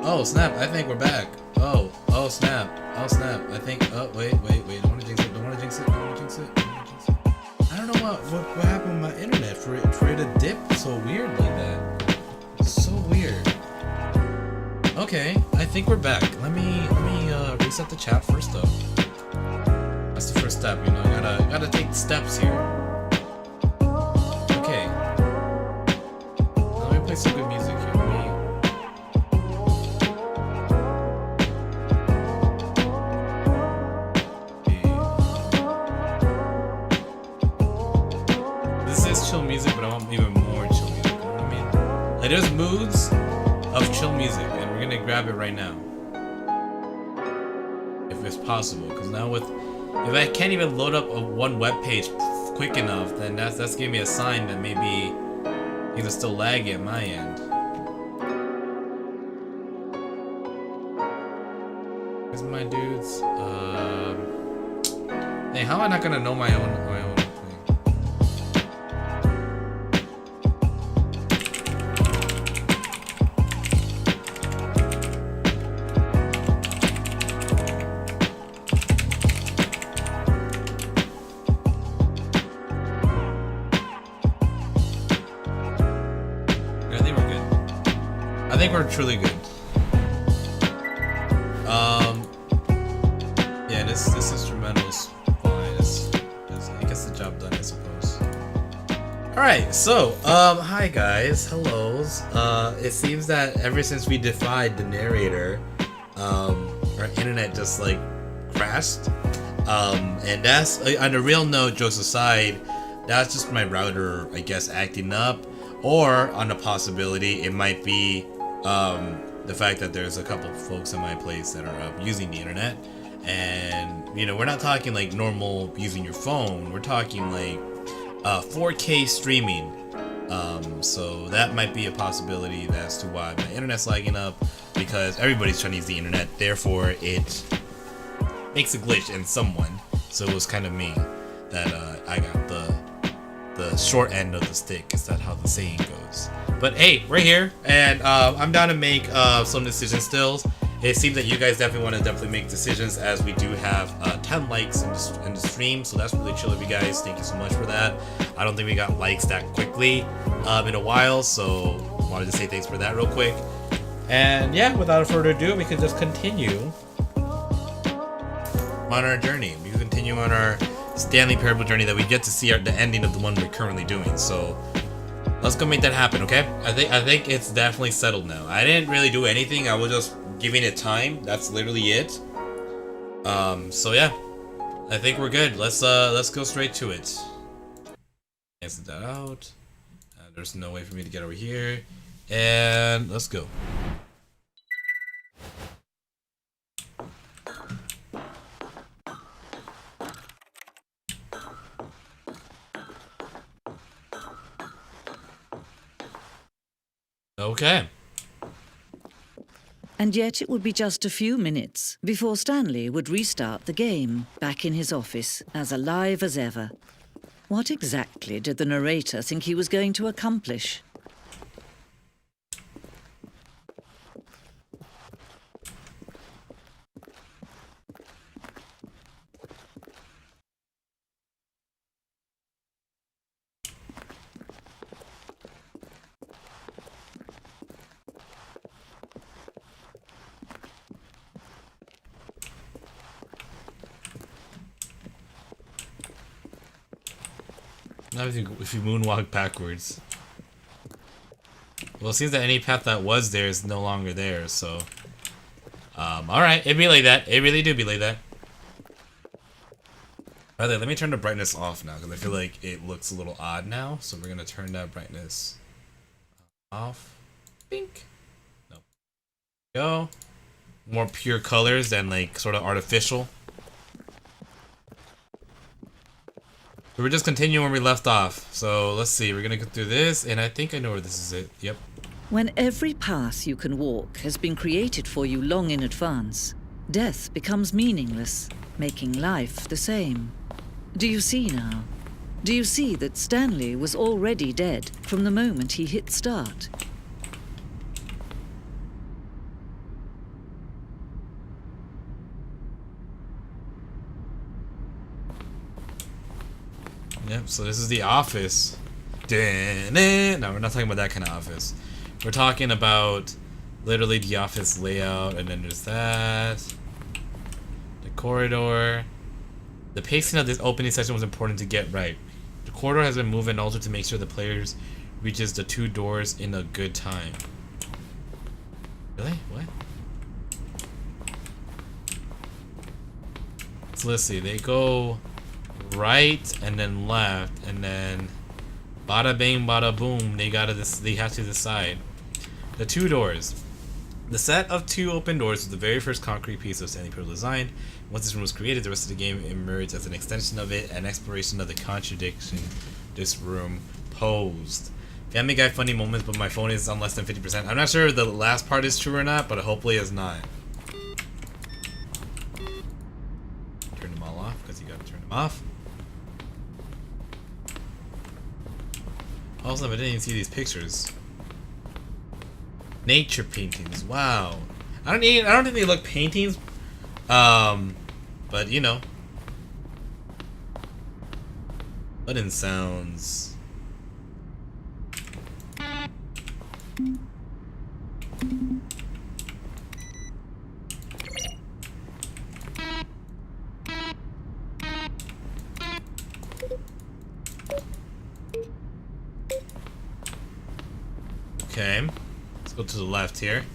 Oh snap, I think we're back. Oh snap. Oh snap. I think wait, don't wanna jinx it, don't wanna jinx it. I don't know what happened with my internet for it to dip so weird like that. So weird. Okay, I think we're back. Let me reset the chat first though. That's the first step, gotta take the steps here. Okay. Let me play some good music here. This is chill music, but I want even more chill music, you know what I mean? Like, there's moods of chill music, and we're gonna grab it right now if it's possible, because now if I can't even load up one web page quick enough, then that's giving me a sign that maybe things are still laggy at my end. Where's my dudes? Hey, how am I not gonna know my own thing? I think we're truly good. Yeah, this instrumental is fine. It gets the job done, I suppose. Alright, so, hi guys, hellos. It seems that ever since we defied the narrator, our internet just like crashed. And that's, on a real note, jokes aside, that's just my router, I guess, acting up. Or, on a possibility, it might be the fact that there's a couple of folks in my place that are using the internet, and we're not talking like normal using your phone, we're talking like 4K streaming, so that might be a possibility as to why my internet's lagging up, because everybody's trying to use the internet, therefore it makes a glitch in someone. So it was kind of me that I got the short end of the stick. Is that how the saying goes? But hey, we're here, and I'm down to make some decisions still. It seems that you guys definitely want to make decisions, as we do have 10 likes in the stream, so that's really chill of you guys. Thank you so much for that. I don't think we got likes that quickly in a while, so wanted to say thanks for that real quick. And yeah, without further ado, we can just continue on our journey. We continue on our Stanley Parable journey that we get to see the ending of the one we're currently doing. So let's go make that happen, okay? I think it's definitely settled now. I didn't really do anything. I was just giving it time. That's literally it. So yeah, I think we're good. Let's go straight to it. Cancel that out. There's no way for me to get over here, and let's go. Okay. And yet it would be just a few minutes before Stanley would restart the game, back in his office, as alive as ever. What exactly did the narrator think he was going to accomplish? Now if you moonwalk backwards. Well, it seems that any path that was there is no longer there, so... alright, it be like that. It really do be like that. By the way, let me turn the brightness off now, because I feel like it looks a little odd now, so we're gonna turn that brightness off. Bink! No. Go. More pure colors than, like, sort of artificial. We're just continuing where we left off. So let's see, we're gonna go through this, and I think I know where this is it. Yep. When every path you can walk has been created for you long in advance, death becomes meaningless, making life the same. Do you see now? Do you see that Stanley was already dead from the moment he hit start? Yep, so this is the office. No, we're not talking about that kind of office. We're talking about literally the office layout, and then there's that. The corridor. The pacing of this opening session was important to get right. The corridor has been moved and altered to make sure the players reaches the two doors in a good time. Really? What? So let's see, they go right and then left, and then bada bing bada boom, they have to decide. The two doors. The set of two open doors was the very first concrete piece of Stanley Parable design. Once this room was created, the rest of the game emerged as an extension of it, an exploration of the contradiction this room posed. Family Guy funny moments, but my phone is on less than 50%. I'm not sure if the last part is true or not, but hopefully it's not. Turn them all off, because you gotta turn them off. Also, I didn't even see these pictures. Nature paintings. Wow. I don't think they look paintings. But you know. Button sounds. Okay. Let's go to the left here.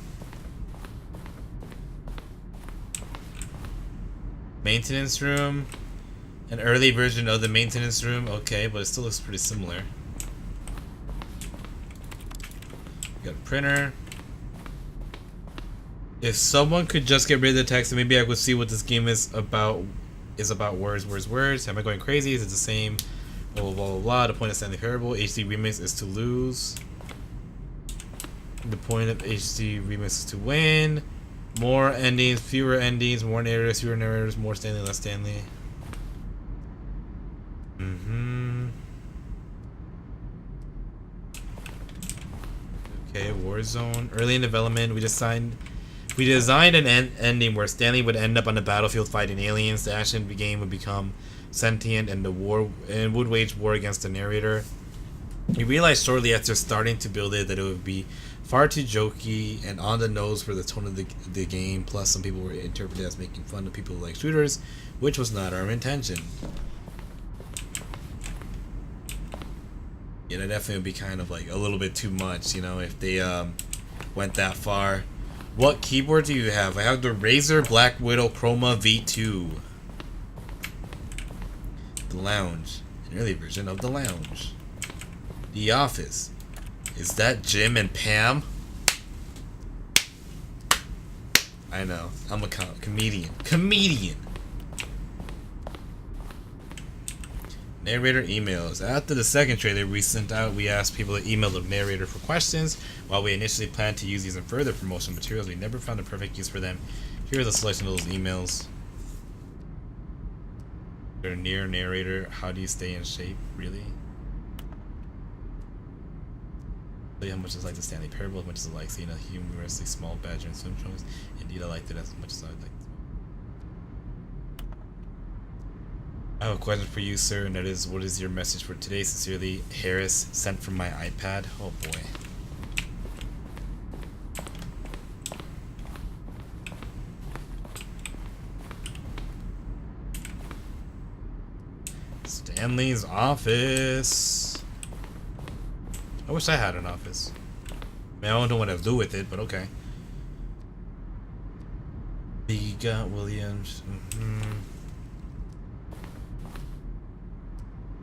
Maintenance room. An early version of the maintenance room. Okay, but it still looks pretty similar. Got a printer. If someone could just get rid of the text, maybe I could see what this game is about. Words. Am I going crazy? Is it the same? Blah blah blah blah blah. The point of Stanley Parable HD Remix is to lose. The point of HD Remix is to win. More endings, fewer endings, more narrators, fewer narrators, more Stanley, less Stanley. Okay, Warzone. Early in development, we designed an ending where Stanley would end up on the battlefield fighting aliens. The action of the game would become sentient, and would wage war against the narrator. We realized shortly after starting to build it that it would be far too jokey and on the nose for the tone of the game. Plus, some people were interpreted as making fun of people who like shooters, which was not our intention. Yeah, that definitely would be kind of like a little bit too much, you know, if they went that far. What keyboard do you have? I have the Razer Black Widow Chroma V2. The Lounge, an early version of the Lounge. The Office. Is that Jim and Pam? I know. I'm a comedian. Narrator emails. After the second trailer we sent out, we asked people to email the narrator for questions. While we initially planned to use these in further promotional materials, we never found a perfect use for them. Here's a selection of those emails. They're near narrator. How do you stay in shape? Really? How much is like the Stanley Parable, as much as I like seeing a humorously small badger in swim trunks. Indeed, I liked it as much as I liked it. I have a question for you, sir, and that is, what is your message for today? Sincerely, Harris, sent from my iPad. Oh boy. Stanley's office. I wish I had an office. I mean, I don't know what to do with it, but okay. We got Williams.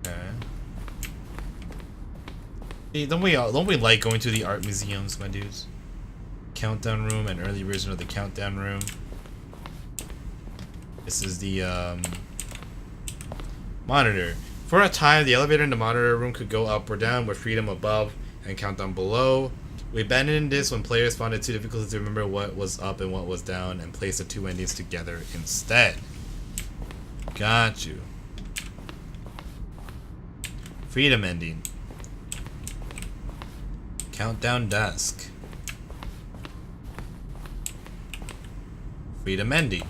Okay. Hey, don't we like going to the art museums, my dudes? Countdown room, an early version of the countdown room. This is the monitor. For a time, the elevator in the monitor room could go up or down, with freedom above and countdown below. We abandoned this when players found it too difficult to remember what was up and what was down, and placed the two endings together instead. Got you. Freedom ending. Countdown desk. Freedom ending.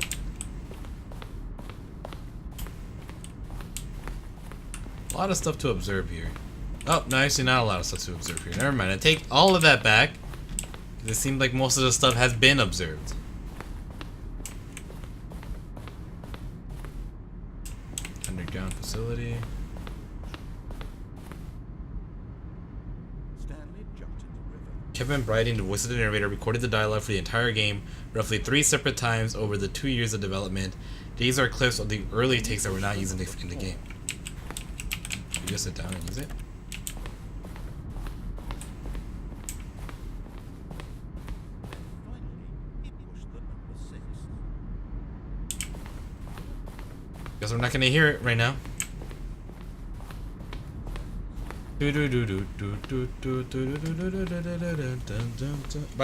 A lot of stuff to observe here. Oh, no, actually not a lot of stuff to observe here. Never mind. I take all of that back. It seemed like most of the stuff has been observed. Underground facility. Kevin Briding, the voice of the narrator, recorded the dialogue for the entire game roughly 3 separate times over the 2 years of development. These are clips of the early takes that were not used in the game. You just sit down and use it. Guess we're not gonna hear it right now. By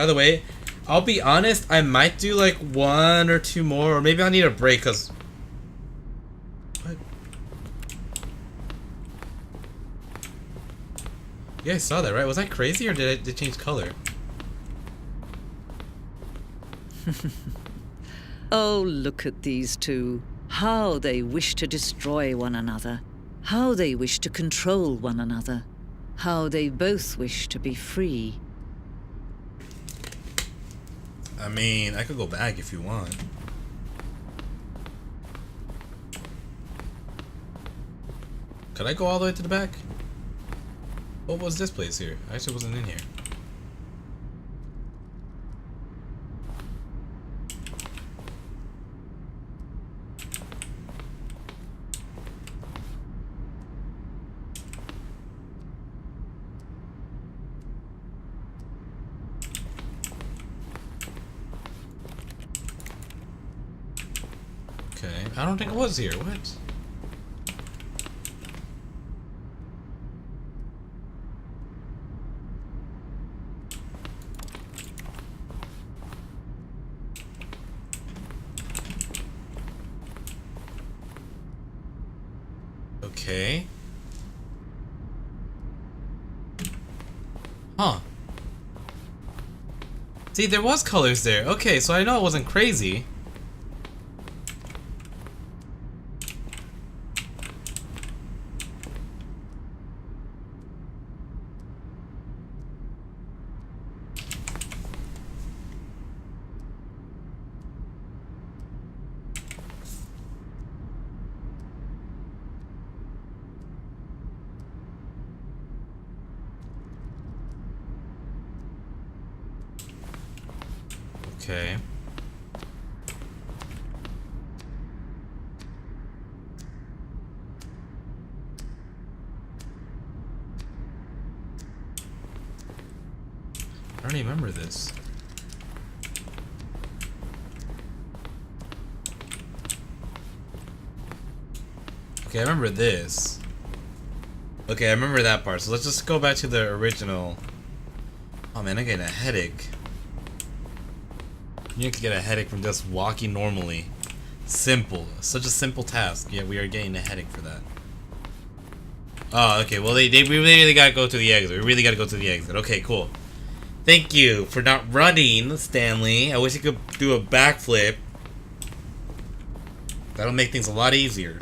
the way, I'll be honest, I might do like 1 or 2 more, or maybe I'll need a break, cause what? You guys saw that, right? Was I crazy, or did it change color? Oh, look at these two. How they wish to destroy one another. How they wish to control one another. How they both wish to be free. I mean, I could go back if you want. Could I go all the way to the back? What was this place here? I actually wasn't in here. Okay, I don't think it was here. What? Okay. Huh. See, there was colors there. Okay, so I know it wasn't crazy. Okay. I don't even remember this. Okay, I remember this. Okay, I remember that part. So let's just go back to the original. Oh man, I'm getting a headache. You need to get a headache from just walking normally. Simple. Such a simple task, yet we are getting a headache for that. Oh, okay. Well, we really gotta go to the exit. We really gotta go to the exit. Okay, cool. Thank you for not running, Stanley. I wish you could do a backflip. That'll make things a lot easier.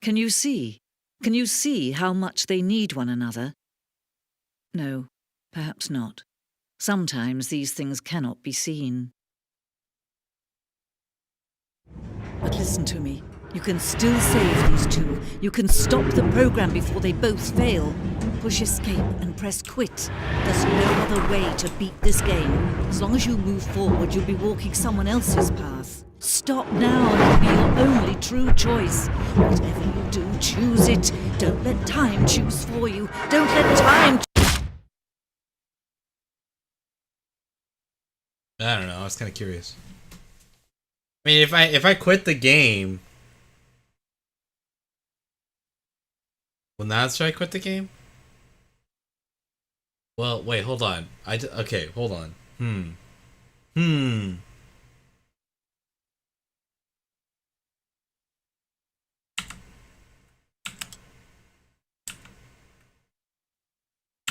Can you see? Can you see how much they need one another? No, perhaps not. Sometimes these things cannot be seen. But listen to me. You can still save these two. You can stop the program before they both fail. Push escape and press quit. There's no other way to beat this game. As long as you move forward, you'll be walking someone else's path. Stop now and it'll be your only true choice. Whatever you do, choose it. Don't let time choose for you. Don't let time I don't know. I was kind of curious. I mean, if I quit the game, well, now should I quit the game? Well, wait, hold on. Okay, hold on.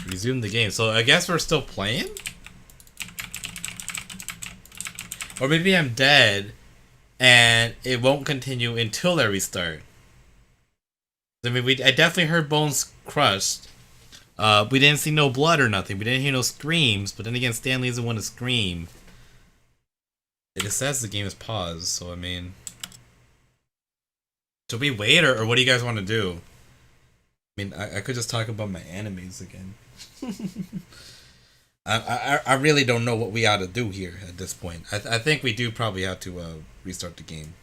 Resume the game. So I guess we're still playing? Or maybe I'm dead and it won't continue until I restart. I mean, I definitely heard bones crushed. We didn't see no blood or nothing. We didn't hear no screams. But then again, Stanley isn't one to scream. It just says the game is paused. So, I mean... Should we wait or what do you guys want to do? I mean, I could just talk about my animes again. I really don't know what we ought to do here at this point. I think we do probably have to restart the game.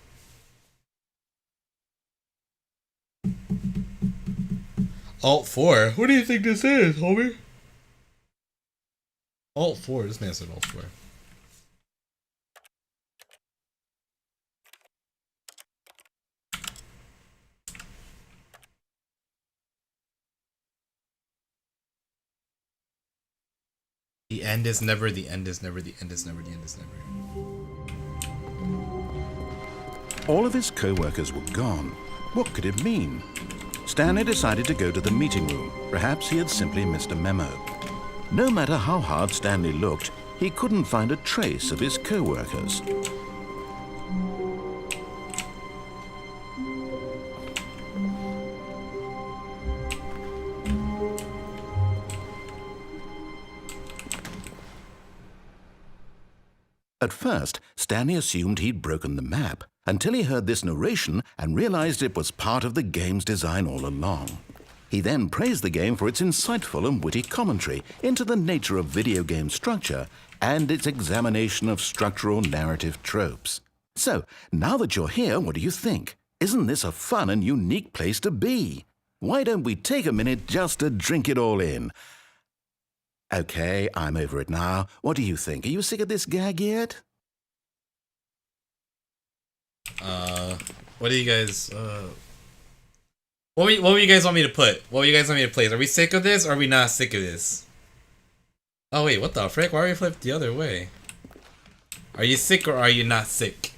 Alt 4? What do you think this is, homie? Alt 4. This man said Alt 4. The end is never, the end is never, the end is never, the end is never. All of his co-workers were gone. What could it mean? Stanley decided to go to the meeting room. Perhaps he had simply missed a memo. No matter how hard Stanley looked, he couldn't find a trace of his co-workers. At first, Stanley assumed he'd broken the map, until he heard this narration and realized it was part of the game's design all along. He then praised the game for its insightful and witty commentary into the nature of video game structure and its examination of structural narrative tropes. So, now that you're here, what do you think? Isn't this a fun and unique place to be? Why don't we take a minute just to drink it all in? Okay, I'm over it now. What do you think? Are you sick of this gag yet? What do you guys, what do you guys want me to put? What do you guys want me to play? Are we sick of this or are we not sick of this? Oh wait, what the frick? Why are we flipped the other way? Are you sick or are you not sick?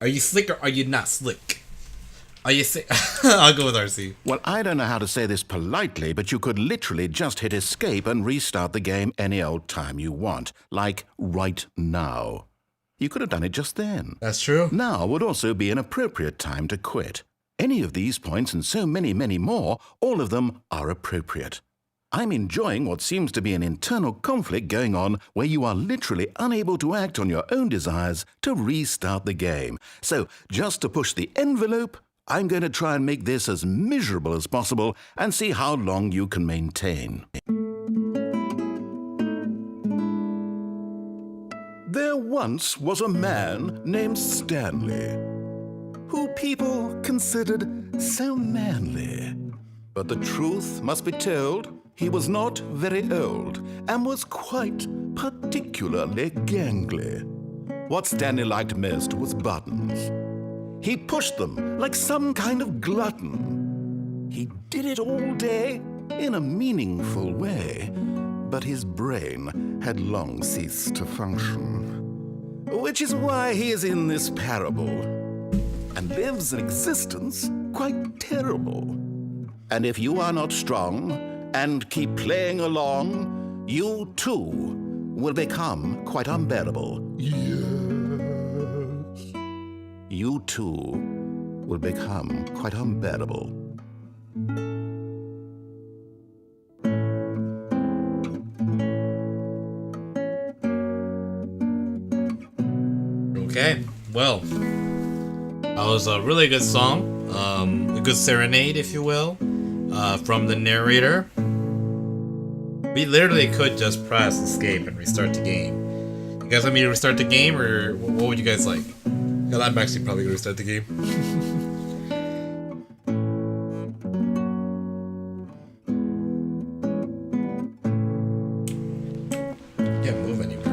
Are you slick or are you not slick? Are you sick? I'll go with RC. Well, I don't know how to say this politely, but you could literally just hit escape and restart the game any old time you want. Like right now. You could have done it just then. That's true. Now would also be an appropriate time to quit. Any of these points and so many, many more, all of them are appropriate. I'm enjoying what seems to be an internal conflict going on where you are literally unable to act on your own desires to restart the game. So, just to push the envelope, I'm going to try and make this as miserable as possible and see how long you can maintain. There once was a man named Stanley, who people considered so manly. But the truth must be told, he was not very old and was quite particularly gangly. What Stanley liked most was buttons. He pushed them like some kind of glutton. He did it all day in a meaningful way, but his brain had long ceased to function. Which is why he is in this parable and lives an existence quite terrible. And if you are not strong and keep playing along, you too will become quite unbearable. Yes. You too will become quite unbearable. Okay, well, that was a really good song, a good serenade, if you will, from the narrator. We literally could just press escape and restart the game. You guys want me to restart the game, or what would you guys like? Because I'm actually probably gonna restart the game. Can't move anywhere.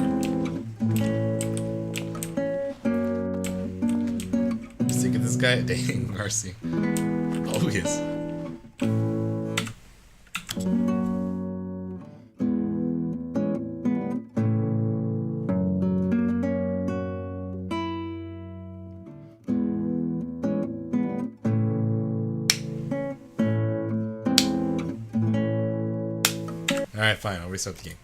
Sick of this guy? Dang, mercy. Oh, yes. Alright, fine, I'll restart the game.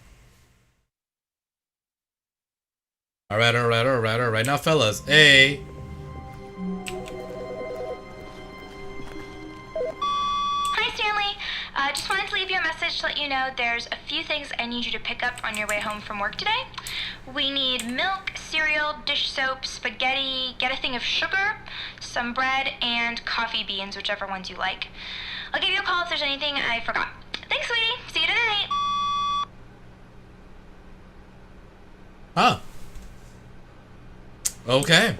Alright. Now, fellas, hey. Hi, Stanley. Just wanted to leave you a message to let you know there's a few things I need you to pick up on your way home from work today. We need milk, cereal, dish soap, spaghetti, get a thing of sugar, some bread, and coffee beans, whichever ones you like. I'll give you a call if there's anything I forgot. Thanks, sweetie. See you tonight. Huh. Okay.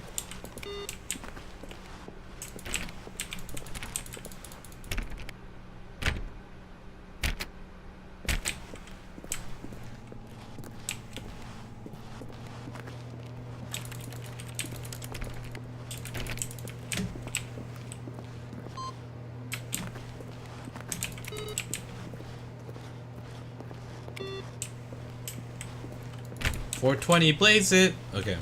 $420, blaze it. Okay.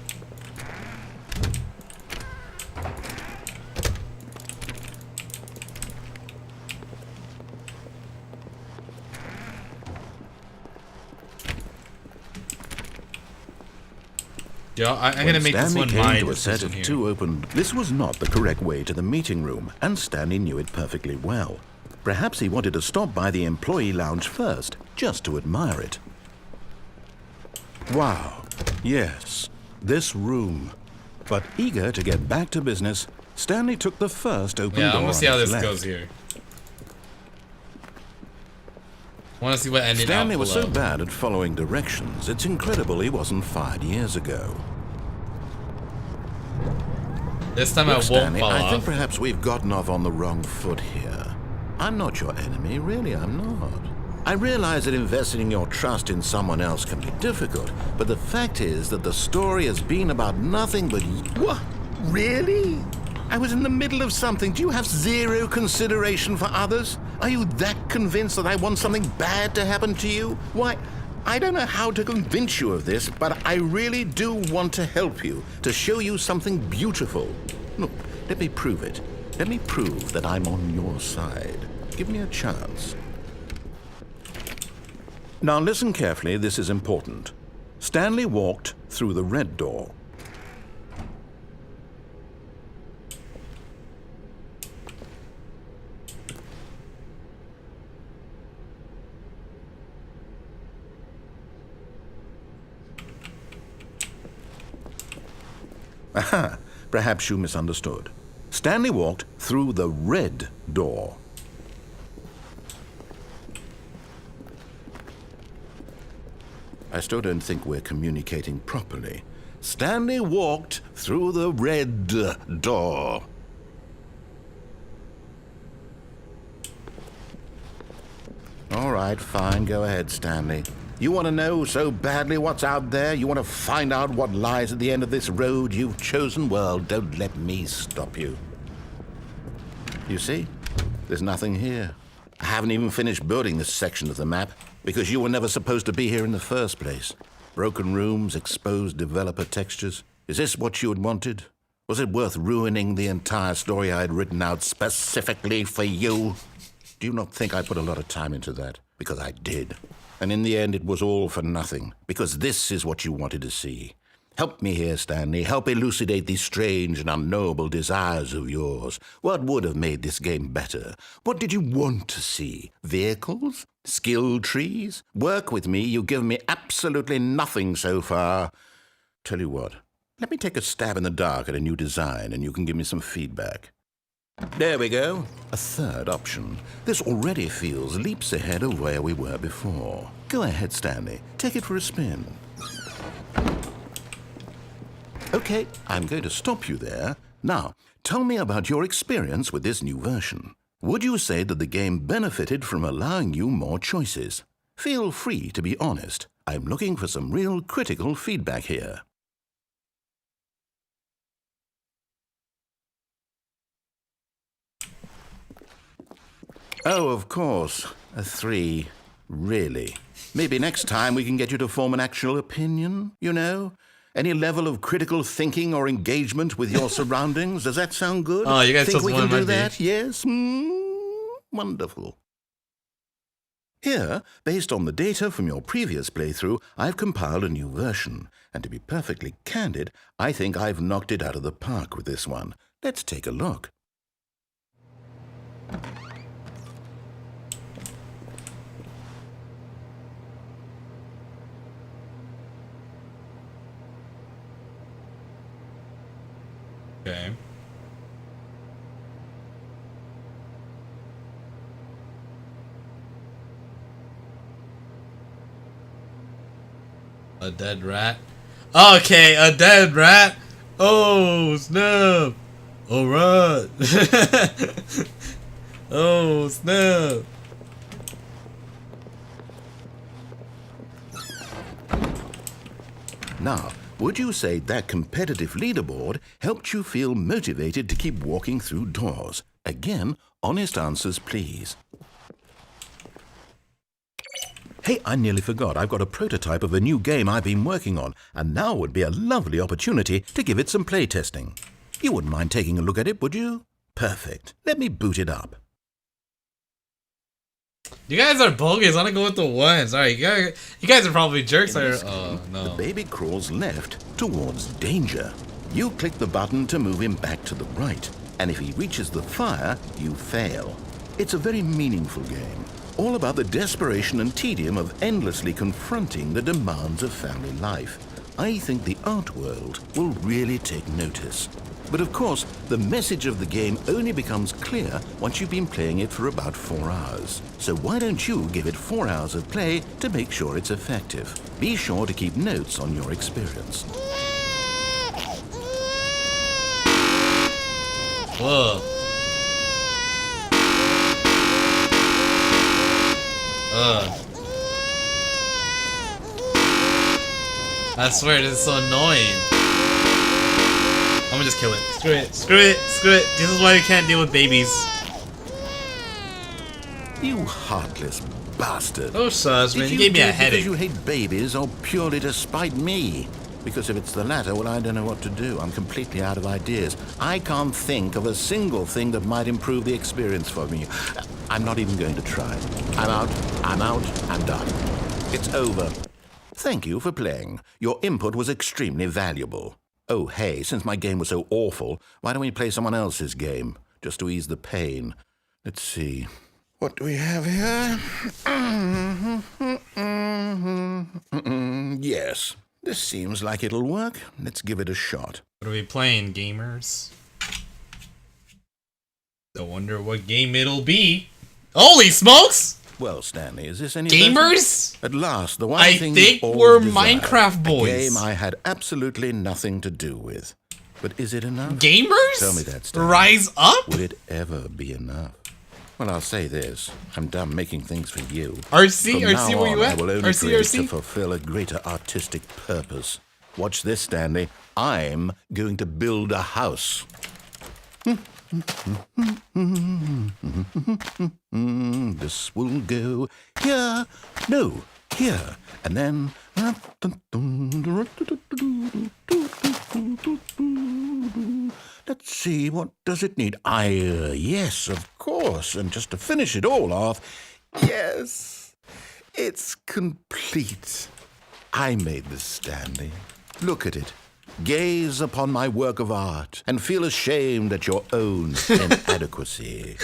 Yeah, I'm gonna make this one mine. To a set of two open. This was not the correct way to the meeting room, and Stanley knew it perfectly well. Perhaps he wanted to stop by the employee lounge first, just to admire it. Wow, yes, this room. But eager to get back to business, Stanley took the first open door. Yeah, I'm gonna see how this left. goes here. Want to see what ended up Stanley was below. so bad at following directions, it's incredible he wasn't fired years ago. This time I won't Stanley, fall I off. think perhaps we've gotten off on the wrong foot here. I'm not your enemy, really, I'm not. I realize that investing your trust in someone else can be difficult, but the fact is that the story has been about nothing but... What? Really? I was in the middle of something. Do you have zero consideration for others? Are you that convinced that I want something bad to happen to you? Why, I don't know how to convince you of this, but I really do want to help you, to show you something beautiful. Look, let me prove it. Let me prove that I'm on your side. Give me a chance. Now listen carefully, this is important. Stanley walked through the red door. Aha, perhaps you misunderstood. Stanley walked through the red door. I still don't think we're communicating properly. Stanley walked through the red door. All right, fine. Go ahead, Stanley. You want to know so badly what's out there? You want to find out what lies at the end of this road you've chosen? Well, don't let me stop you. You see? There's nothing here. I haven't even finished building this section of the map because you were never supposed to be here in the first place. Broken rooms, exposed developer textures. Is this what you had wanted? Was it worth ruining the entire story I had written out specifically for you? Do you not think I put a lot of time into that? Because I did. And in the end, it was all for nothing, because this is what you wanted to see. Help me here, Stanley. Help elucidate these strange and unknowable desires of yours. What would have made this game better? What did you want to see? Vehicles? Skill trees? Work with me. You've given me absolutely nothing so far. Tell you what, let me take a stab in the dark at a new design, and you can give me some feedback. There we go. A third option. This already feels leaps ahead of where we were before. Go ahead, Stanley. Take it for a spin. Okay, I'm going to stop you there. Now, tell me about your experience with this new version. Would you say that the game benefited from allowing you more choices? Feel free to be honest. I'm looking for some real critical feedback here. Oh, of course. A 3. Really. Maybe next time we can get you to form an actual opinion, you know? Any level of critical thinking or engagement with your surroundings. Does that sound good? Oh, you guys think chose we one can of do my that? Yes? Wonderful. Here, based on the data from your previous playthrough, I've compiled a new version. And to be perfectly candid, I think I've knocked it out of the park with this one. Let's take a look. Okay. A dead rat. Okay, a dead rat. Oh snap! All right. Oh snap! Now, would you say that competitive leaderboard helped you feel motivated to keep walking through doors? Again, honest answers, please. Hey, I nearly forgot. I've got a prototype of a new game I've been working on, and now would be a lovely opportunity to give it some playtesting. You wouldn't mind taking a look at it, would you? Perfect. Let me boot it up. You guys are bogus. I want to go with the ones. All right, you guys are probably jerks. Oh no. The baby crawls left towards danger. You click the button to move him back to the right, and if he reaches the fire, you fail. It's a very meaningful game, all about the desperation and tedium of endlessly confronting the demands of family life. I think the art world will really take notice. But of course, the message of the game only becomes clear once you've been playing it for about 4 hours. So why don't you give it 4 hours of play to make sure it's effective? Be sure to keep notes on your experience. Whoa. I swear this is so annoying. I'm gonna just kill it. Screw it. Screw it. Screw it. This is why we can't deal with babies. You heartless bastard. Oh, sus, man. Did You gave me a do it headache. because you hate babies or purely to spite me? Because if it's the latter, well, I don't know what to do. I'm completely out of ideas. I can't think of a single thing that might improve the experience for me. I'm not even going to try. I'm out. I'm done. It's over. Thank you for playing. Your input was extremely valuable. Oh, hey, since my game was so awful, why don't we play someone else's game, just to ease the pain? Let's see. What do we have here? Yes, this seems like it'll work. Let's give it a shot. What are we playing, gamers? I wonder what game it'll be. Holy smokes! Well, Stanley, is this any Gamers? better? At last, the one I thing think you all we're desire, Minecraft boys. A game I had absolutely nothing to do with. But is it enough? Gamers? Tell me that, Stanley. Rise up? Would it ever be enough? Well, I'll say this. I'm done making things for you. RC, From RC, now where on, you I at? will only RC, create RC? to fulfill a greater artistic purpose. Watch this, Stanley. I'm going to build a house. This will go here, no, here, and then... Let's see, what does it need? Yes, of course, and just to finish it all off, yes, it's complete. I made this, Stanley. Look at it. Gaze upon my work of art and feel ashamed at your own inadequacy.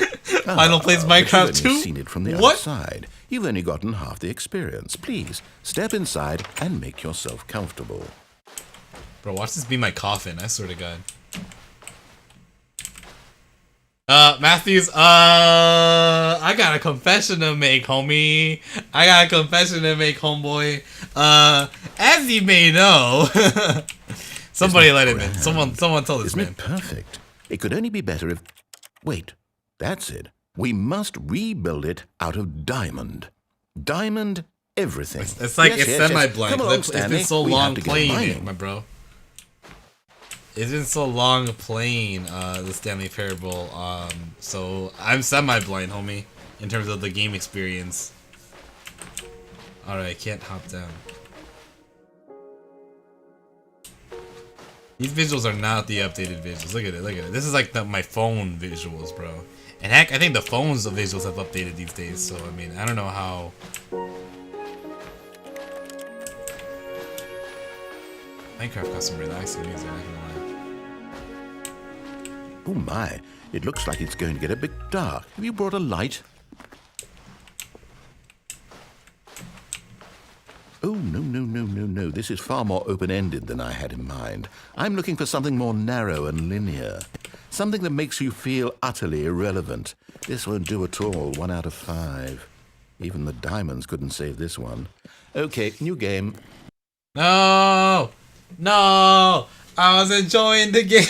Final Plays Minecraft 2? You've only seen it from the outside. You've only gotten half the experience. Please, step inside and make yourself comfortable. Bro, watch this be my coffin, I swear to God. Matthews, I got a confession to make, homie. I got a confession to make, homeboy. As you may know... Somebody let him in. Someone told this Isn't man. it perfect? It could only be better if... Wait, that's it. We must rebuild it out of diamond. Diamond everything. It's like Yes, it's yes, semi-blank. Come along, It's Stanley. been so We have long to get playing mining. it, my bro. It's been so long playing the Stanley Parable. So I'm semi-blind, homie, in terms of the game experience. Alright, I can't hop down. These visuals are not the updated visuals. Look at it, look at it. This is like my phone visuals, bro. And heck, I think the phone's visuals have updated these days. So, I mean, I don't know how... Minecraft got some relaxing music, I'm not gonna lie. Oh my, it looks like it's going to get a bit dark. Have you brought a light? Oh, no. This is far more open-ended than I had in mind. I'm looking for something more narrow and linear. Something that makes you feel utterly irrelevant. This won't do at all. 1 out of 5. Even the diamonds couldn't save this one. Okay, new game. No! No! I was enjoying the game!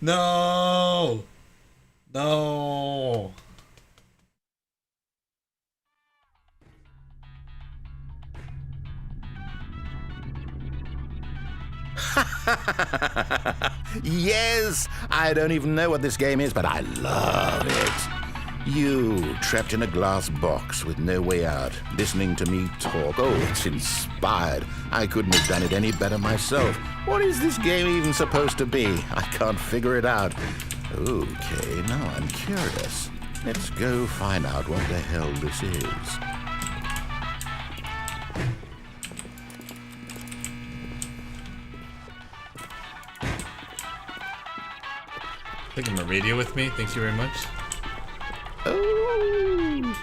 No! No! Yes! I don't even know what this game is, but I love it. You, trapped in a glass box with no way out, listening to me talk. Oh, it's inspired. I couldn't have done it any better myself. What is this game even supposed to be? I can't figure it out. Okay, now I'm curious. Let's go find out what the hell this is. Taking my radio with me, thank you very much. Oh,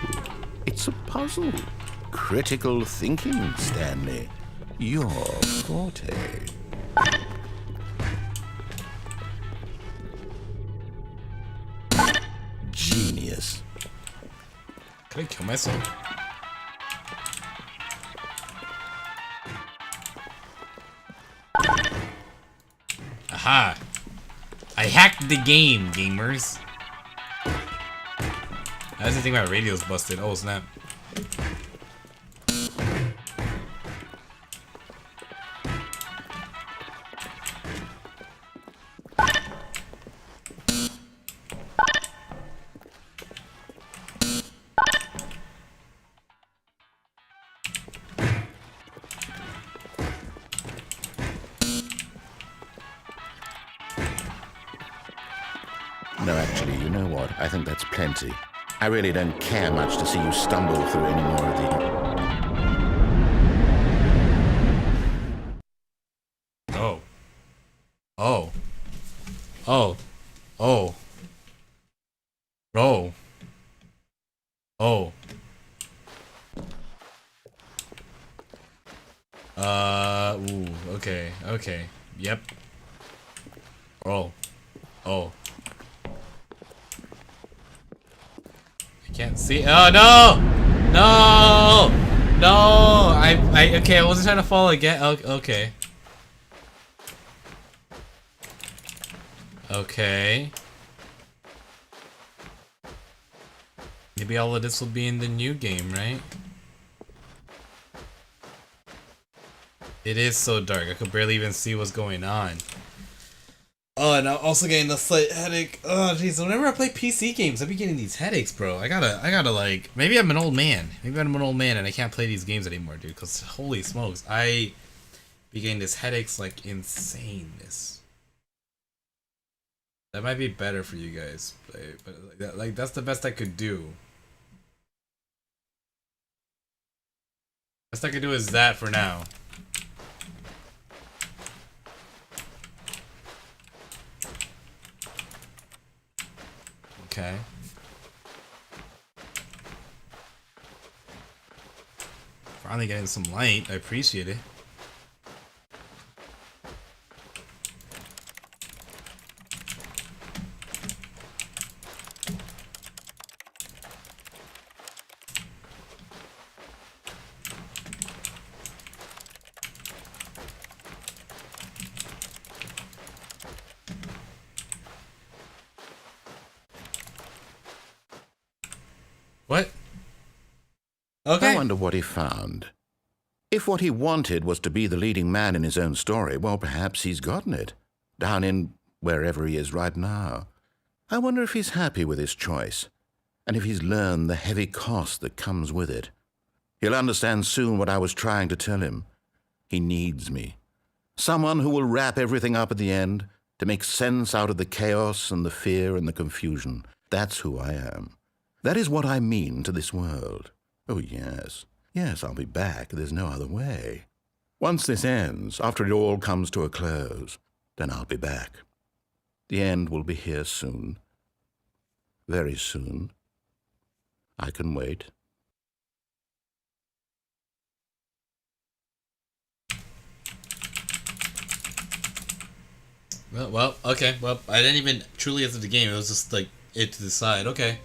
it's a puzzle. Critical thinking, Stanley. Your forte. Genius. Can I kill myself? Aha! I hacked the game, gamers. That's the thing about radio's busted. Oh snap. No, actually, you know what? I think that's plenty. I really don't care much to see you stumble through any more of the... Oh. Oh. Oh. Oh. Oh. Oh. Ooh, okay, okay. Yep. Oh. Oh. I can't see. Oh no! No! No! Okay, I wasn't trying to fall again. Okay. Okay. Maybe all of this will be in the new game, right? It is so dark, I could barely even see what's going on. Oh, and I'm also getting a slight headache. Oh, jeez, whenever I play PC games, I be getting these headaches, bro. I gotta like, maybe I'm an old man. Maybe I'm an old man and I can't play these games anymore, dude. Cause holy smokes, I be getting these headaches like insaneness. That might be better for you guys, but like that's the best I could do. Best I could do is that for now. Okay. Finally getting some light. I appreciate it. What? Okay. I wonder what he found. If what he wanted was to be the leading man in his own story, well, perhaps he's gotten it. Down in wherever he is right now. I wonder if he's happy with his choice, and if he's learned the heavy cost that comes with it. He'll understand soon what I was trying to tell him. He needs me. Someone who will wrap everything up at the end, to make sense out of the chaos and the fear and the confusion. That's who I am. That is what I mean to this world. Oh, yes. Yes, I'll be back. There's no other way. Once this ends, after it all comes to a close, then I'll be back. The end will be here soon. Very soon. I can wait. Well, okay. Well, I didn't even truly enter the game. It was just like it to decide. Okay.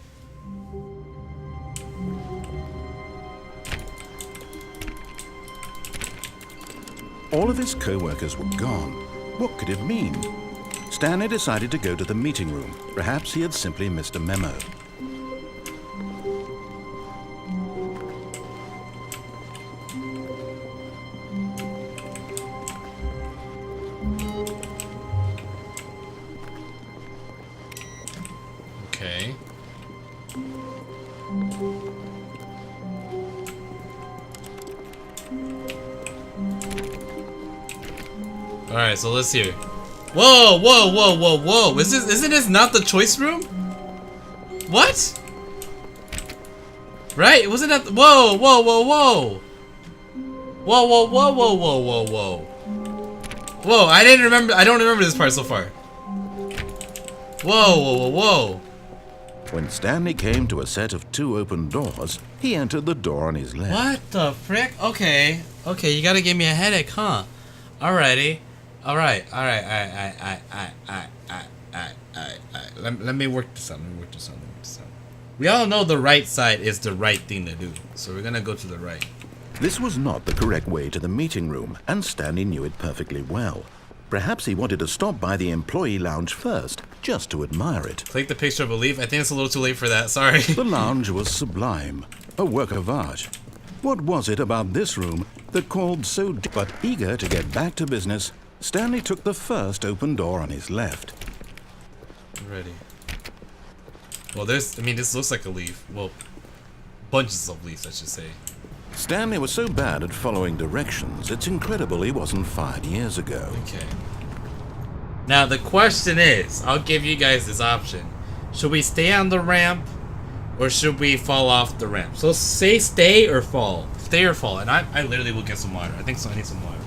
All of his co-workers were gone. What could it mean? Stanley decided to go to the meeting room. Perhaps he had simply missed a memo. Okay. Alright, so let's hear. Whoa, whoa, whoa, whoa, whoa. Isn't this not the choice room? What? Right? Wasn't that whoa, whoa, whoa, whoa. Whoa, whoa, whoa, whoa, whoa, whoa, whoa. Whoa, I don't remember this part so far. Whoa, whoa, whoa, whoa. When Stanley came to a set of 2 open doors, he entered the door on his left. What the frick? Okay. Okay, you gotta give me a headache, huh? Alrighty. Alright. Let me work this out. We all know the right side is the right thing to do. So we're gonna go to the right. This was not the correct way to the meeting room, and Stanley knew it perfectly well. Perhaps he wanted to stop by the employee lounge first, just to admire it. Click the picture of belief. I think it's a little too late for that. Sorry. The lounge was sublime, a work of art. What was it about this room that called so deep? But eager to get back to business, Stanley took the first open door on his left. Ready. Well, this looks like a leaf. Well, bunches of leaves, I should say. Stanley was so bad at following directions, it's incredible he wasn't fired years ago. Okay. Now, the question is, I'll give you guys this option. Should we stay on the ramp, or should we fall off the ramp? So say stay or fall. Stay or fall. And I literally will get some water. I think so. I need some water.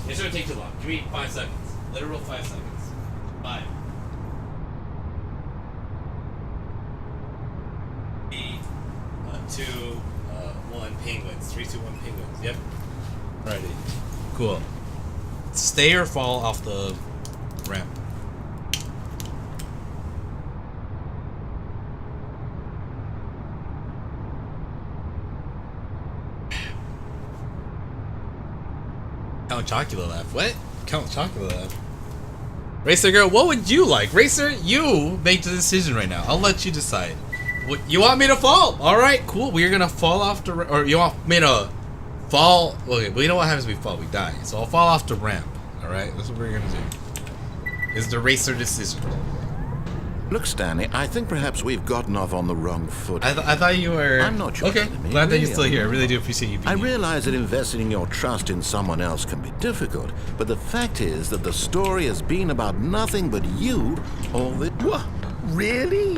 It shouldn't take too long. Give me 5 seconds. Literal 5 seconds. 5. 2, 1, penguins. 3, 2, 1, penguins. Yep. Alrighty. Cool. stay or fall off the ramp? Count Chocula laugh. What? Count Chocula laugh. Racer girl, what would you like? Racer, you make the decision right now. I'll let you decide. What, you want me to fall? All right, cool. We're gonna fall off the, or you want me to fall? Okay, well, you know what happens if we fall? We die. So I'll fall off the ramp. All right, that's what we're gonna do. Is the racer decision? Look, Stanley, I think perhaps we've gotten off on the wrong foot. I thought you were. I'm not sure. Okay, glad that you're still here. I really do appreciate you being I here. realize that investing your trust in someone else can be difficult, but the fact is that the story has been about nothing but you all the... What? Really?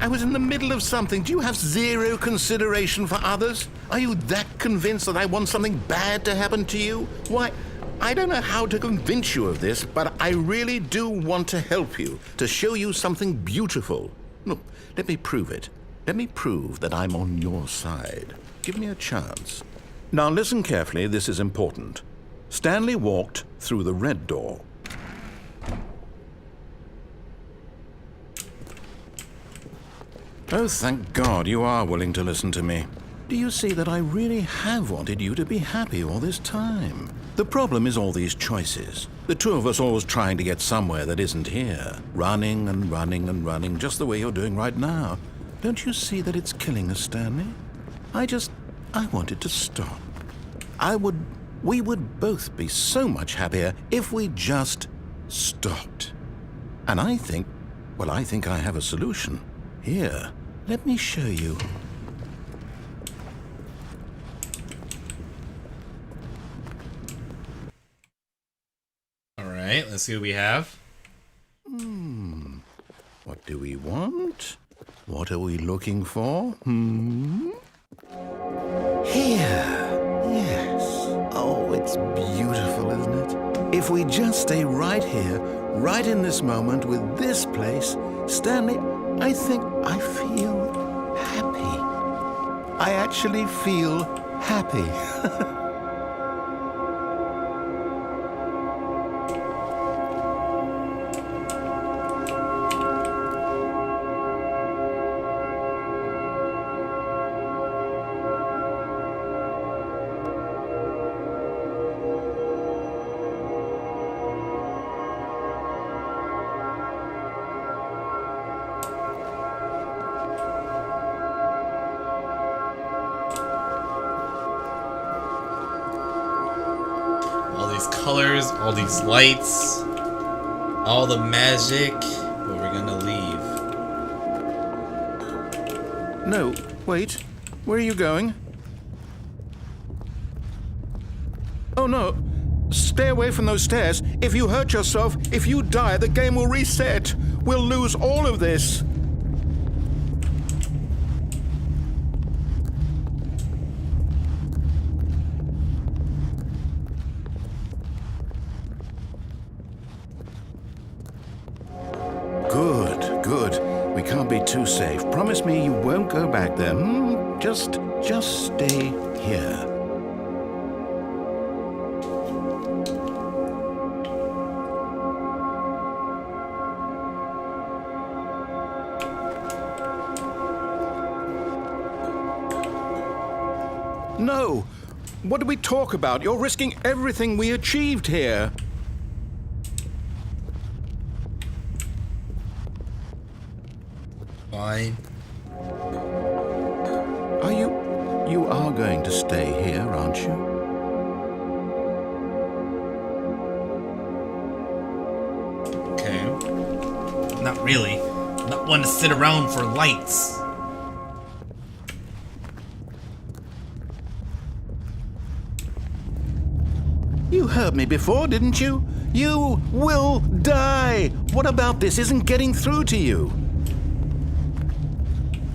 I was in the middle of something. Do you have zero consideration for others? Are you that convinced that I want something bad to happen to you? Why, I don't know how to convince you of this, but I really do want to help you, to show you something beautiful. Look, let me prove it. Let me prove that I'm on your side. Give me a chance. Now listen carefully, this is important. Stanley walked through the red door. Oh, thank God you are willing to listen to me. Do you see that I really have wanted you to be happy all this time? The problem is all these choices. The two of us always trying to get somewhere that isn't here. Running and running and running, just the way you're doing right now. Don't you see that it's killing us, Stanley? I wanted to stop. We would both be so much happier if we just stopped. And I think I have a solution. Here, let me show you. Alright, let's see what we have. What do we want? What are we looking for? Here. Yes. Oh, it's beautiful, isn't it? If we just stay right here, right in this moment with this place, Stanley, I think I feel happy. I actually feel happy. All these colors, all these lights, all the magic, but we're gonna leave. No, wait. Where are you going? Oh no. Stay away from those stairs. If you hurt yourself, if you die, the game will reset. We'll lose all of this. Good. We can't be too safe. Promise me you won't go back there. Just stay here. No! What do we talk about? You're risking everything we achieved here. Fine. You are going to stay here, aren't you? Okay. Not really. I'm not one to sit around for lights. You heard me before, didn't you? You will die! What about this isn't getting through to you?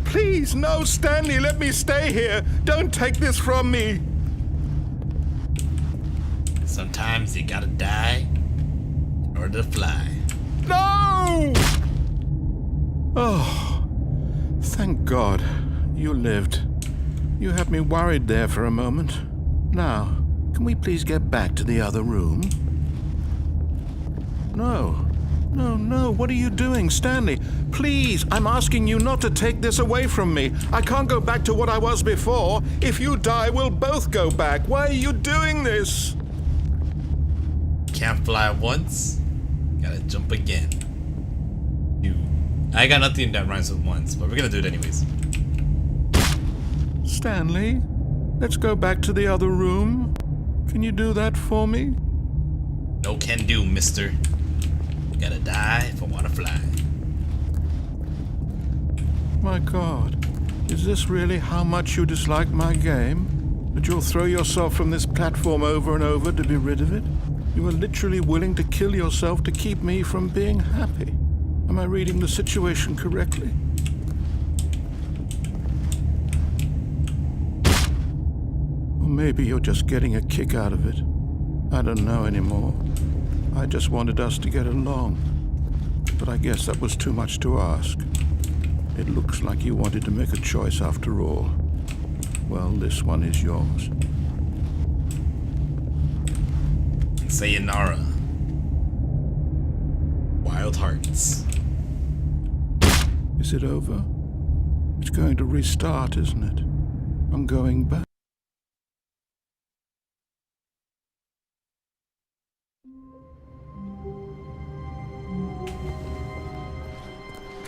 Please, no, Stanley, let me stay here. Don't take this from me. Sometimes you gotta die in order to fly. No! Oh, thank God you lived. You had me worried there for a moment. Now, can we please get back to the other room? No. No, no, what are you doing, Stanley? Please, I'm asking you not to take this away from me. I can't go back to what I was before. If you die, we'll both go back. Why are you doing this? Can't fly once, gotta jump again. I got nothing that rhymes with once, but we're gonna do it anyways. Stanley, let's go back to the other room. Can you do that for me? No can do, mister. Gotta die if I wanna fly. My God, is this really how much you dislike my game? That you'll throw yourself from this platform over and over to be rid of it? You are literally willing to kill yourself to keep me from being happy. Am I reading the situation correctly? Or maybe you're just getting a kick out of it. I don't know anymore. I just wanted us to get along. But I guess that was too much to ask. It looks like you wanted to make a choice after all. Well, this one is yours. Sayonara. Wild Hearts. Is it over? It's going to restart, isn't it? I'm going back.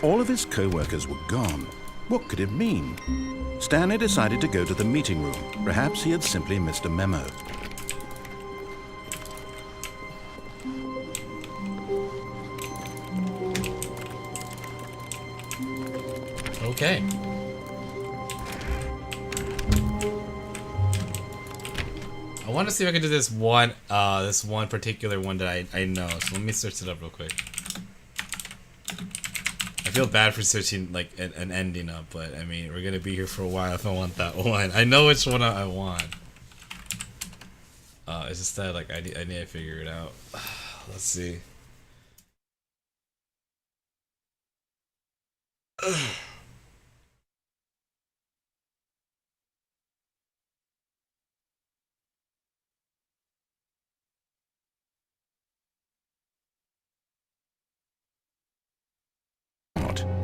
All of his co-workers were gone. What could it mean? Stanley decided to go to the meeting room. Perhaps he had simply missed a memo. Okay. I want to see if I can do this one particular one that I know. So let me search it up real quick. I feel bad for searching like an ending up, but I mean we're gonna be here for a while if I want that one. I know which one I want. It's just that like I need to figure it out. Let's see.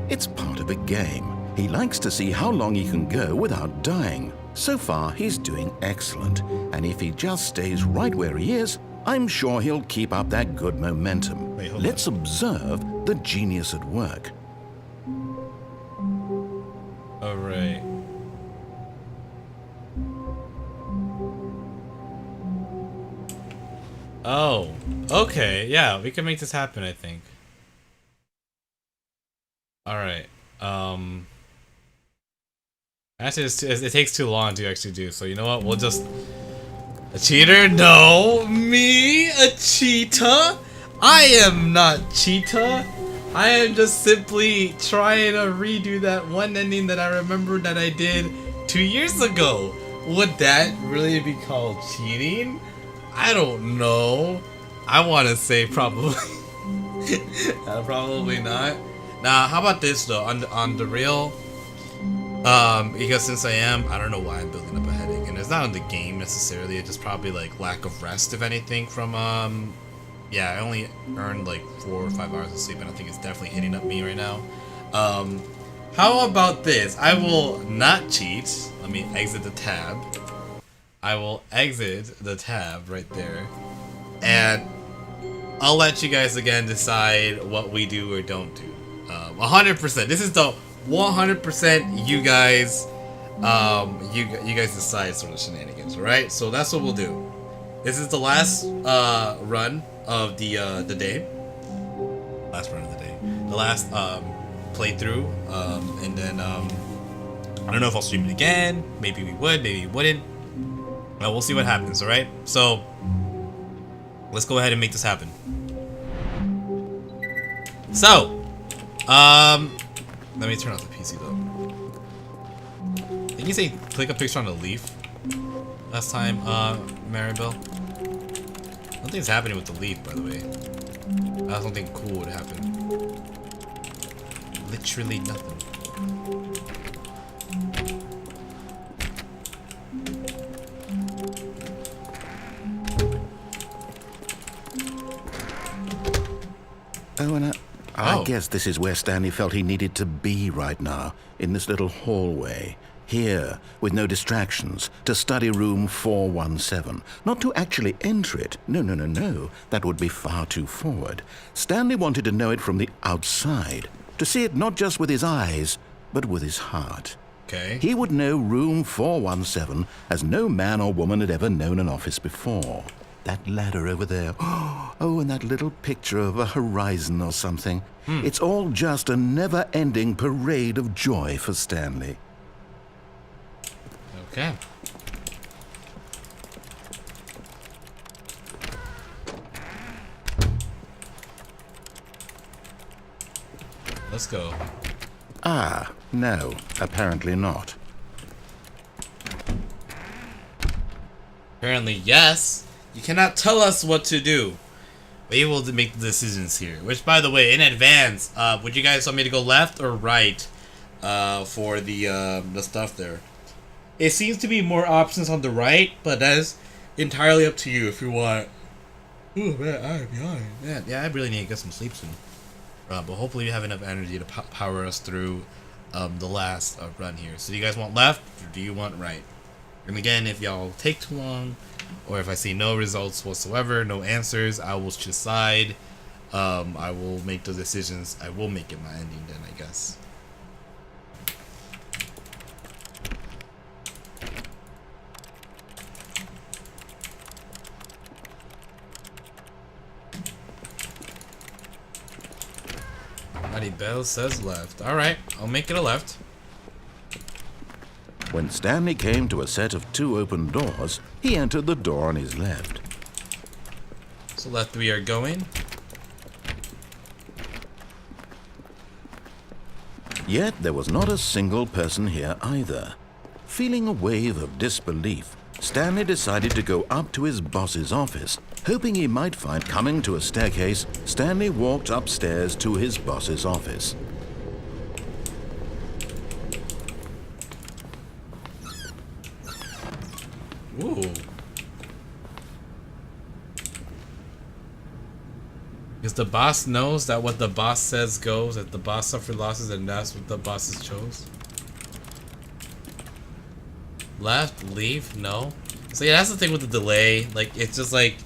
It's part of a game. He likes to see how long he can go without dying. So far, he's doing excellent. And if he just stays right where he is, I'm sure he'll keep up that good momentum. Let's observe the genius at work. All right. Oh, okay. Yeah, we can make this happen, I think. All right. Actually, it takes too long to actually do. So you know what? We'll just a cheater. No, me a cheetah. I am not cheetah. I am just simply trying to redo that one ending that I remembered that I did 2 years ago. Would that really be called cheating? I don't know. I want to say probably. Probably not. Now, how about this though? On the real, because since I don't know why I'm building up a headache, and it's not on the game necessarily. It's just probably like lack of rest, if anything. From yeah, I only earned like 4 or 5 hours of sleep, and I think it's definitely hitting up me right now. How about this? I will not cheat. Let me exit the tab. I will exit the tab right there, and I'll let you guys again decide what we do or don't do. 100%. This is the 100% you guys, you guys decide sort of shenanigans, right? So that's what we'll do. This is the last run of the day. Last run of the day. The last playthrough, and then I don't know if I'll stream it again. Maybe we would, maybe we wouldn't. We'll see what happens. All right. So let's go ahead and make this happen. So. Let me turn off the PC though. Did you say click a picture on the leaf last time, Maribel? Nothing's happening with the leaf, by the way. I thought something cool would happen. Literally nothing. I guess this is where Stanley felt he needed to be right now, in this little hallway. Here, with no distractions, to study room 417. Not to actually enter it. No. That would be far too forward. Stanley wanted to know it from the outside. To see it not just with his eyes, but with his heart. Okay. He would know room 417 as no man or woman had ever known an office before. That ladder over there. Oh, and that little picture of a horizon or something. It's all just a never-ending parade of joy for Stanley. Okay. Let's go. Ah, no, apparently not. Apparently, yes. You cannot tell us what to do. We will make the decisions here. Which, by the way, in advance, would you guys want me to go left or right for the stuff there? It seems to be more options on the right, but that is entirely up to you if you want. Ooh, man, I'm behind. Yeah, I really need to get some sleep soon. But hopefully we have enough energy to power us through the last run here. So do you guys want left or do you want right? And again, if y'all take too long, or if I see no results whatsoever, no answers, I will decide. I will make the decisions. I will make it my ending then, I guess. Mighty Bell says left. Alright, I'll make it a left. When Stanley came to a set of 2 open doors, he entered the door on his left. So left we are going. Yet there was not a single person here either. Feeling a wave of disbelief, Stanley decided to go up to his boss's office. Hoping he might find coming to a staircase, Stanley walked upstairs to his boss's office. Ooh. Because the boss knows that what the boss says goes, that the boss suffered losses, and that's what the bosses chose. Left, leave, no. So yeah, that's the thing with the delay. Like, it's just like,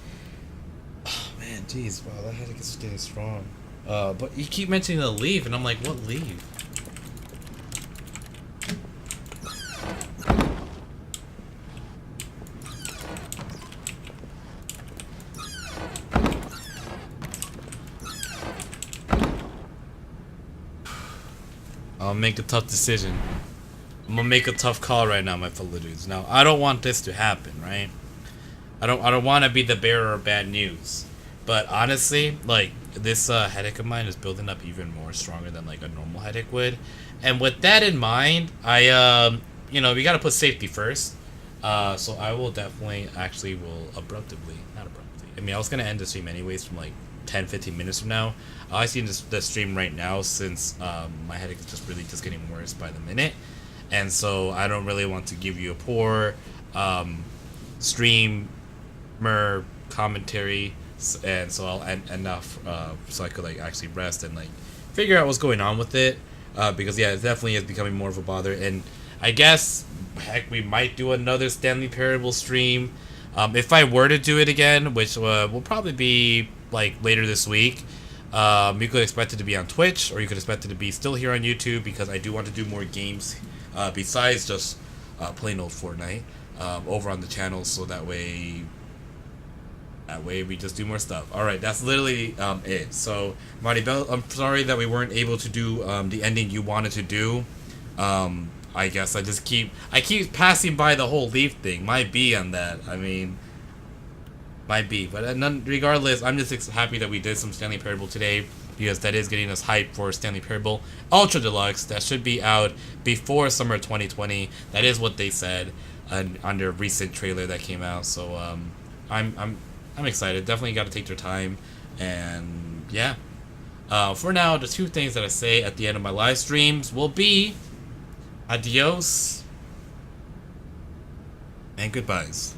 oh man, jeez, wow, that headache is getting strong. But you keep mentioning the leave, and I'm like, what leave? I'll make a tough decision. I'm gonna make a tough call right now, my fellow dudes. Now, I don't want this to happen, right? I don't want to be the bearer of bad news. But honestly, like, this headache of mine is building up even more stronger than like a normal headache would. And with that in mind, I you know, we gotta put safety first. So I will definitely, actually, not abruptly. I mean, I was gonna end the stream anyways from like 10-15 minutes from now. I see the stream right now since my headache is just really just getting worse by the minute. And so I don't really want to give you a poor streamer commentary, and so I'll end enough so I could like actually rest and like figure out what's going on with it, because yeah, it definitely is becoming more of a bother. And I guess, heck, we might do another Stanley Parable stream if I were to do it again, which will probably be like later this week. You could expect it to be on Twitch, or you could expect it to be still here on YouTube, because I do want to do more games besides just plain old Fortnite over on the channel, so that way we just do more stuff. Alright, that's literally it. So, Marty Bell, I'm sorry that we weren't able to do the ending you wanted to do. I guess I keep passing by the whole leaf thing. Might be on that. I mean, might be. But regardless, I'm just happy that we did some Stanley Parable today, because that is getting us hyped for Stanley Parable Ultra Deluxe. That should be out before summer 2020. That is what they said on their recent trailer that came out. So I'm excited. Definitely got to take their time. And yeah, for now, the 2 things that I say at the end of my live streams will be adios and goodbyes.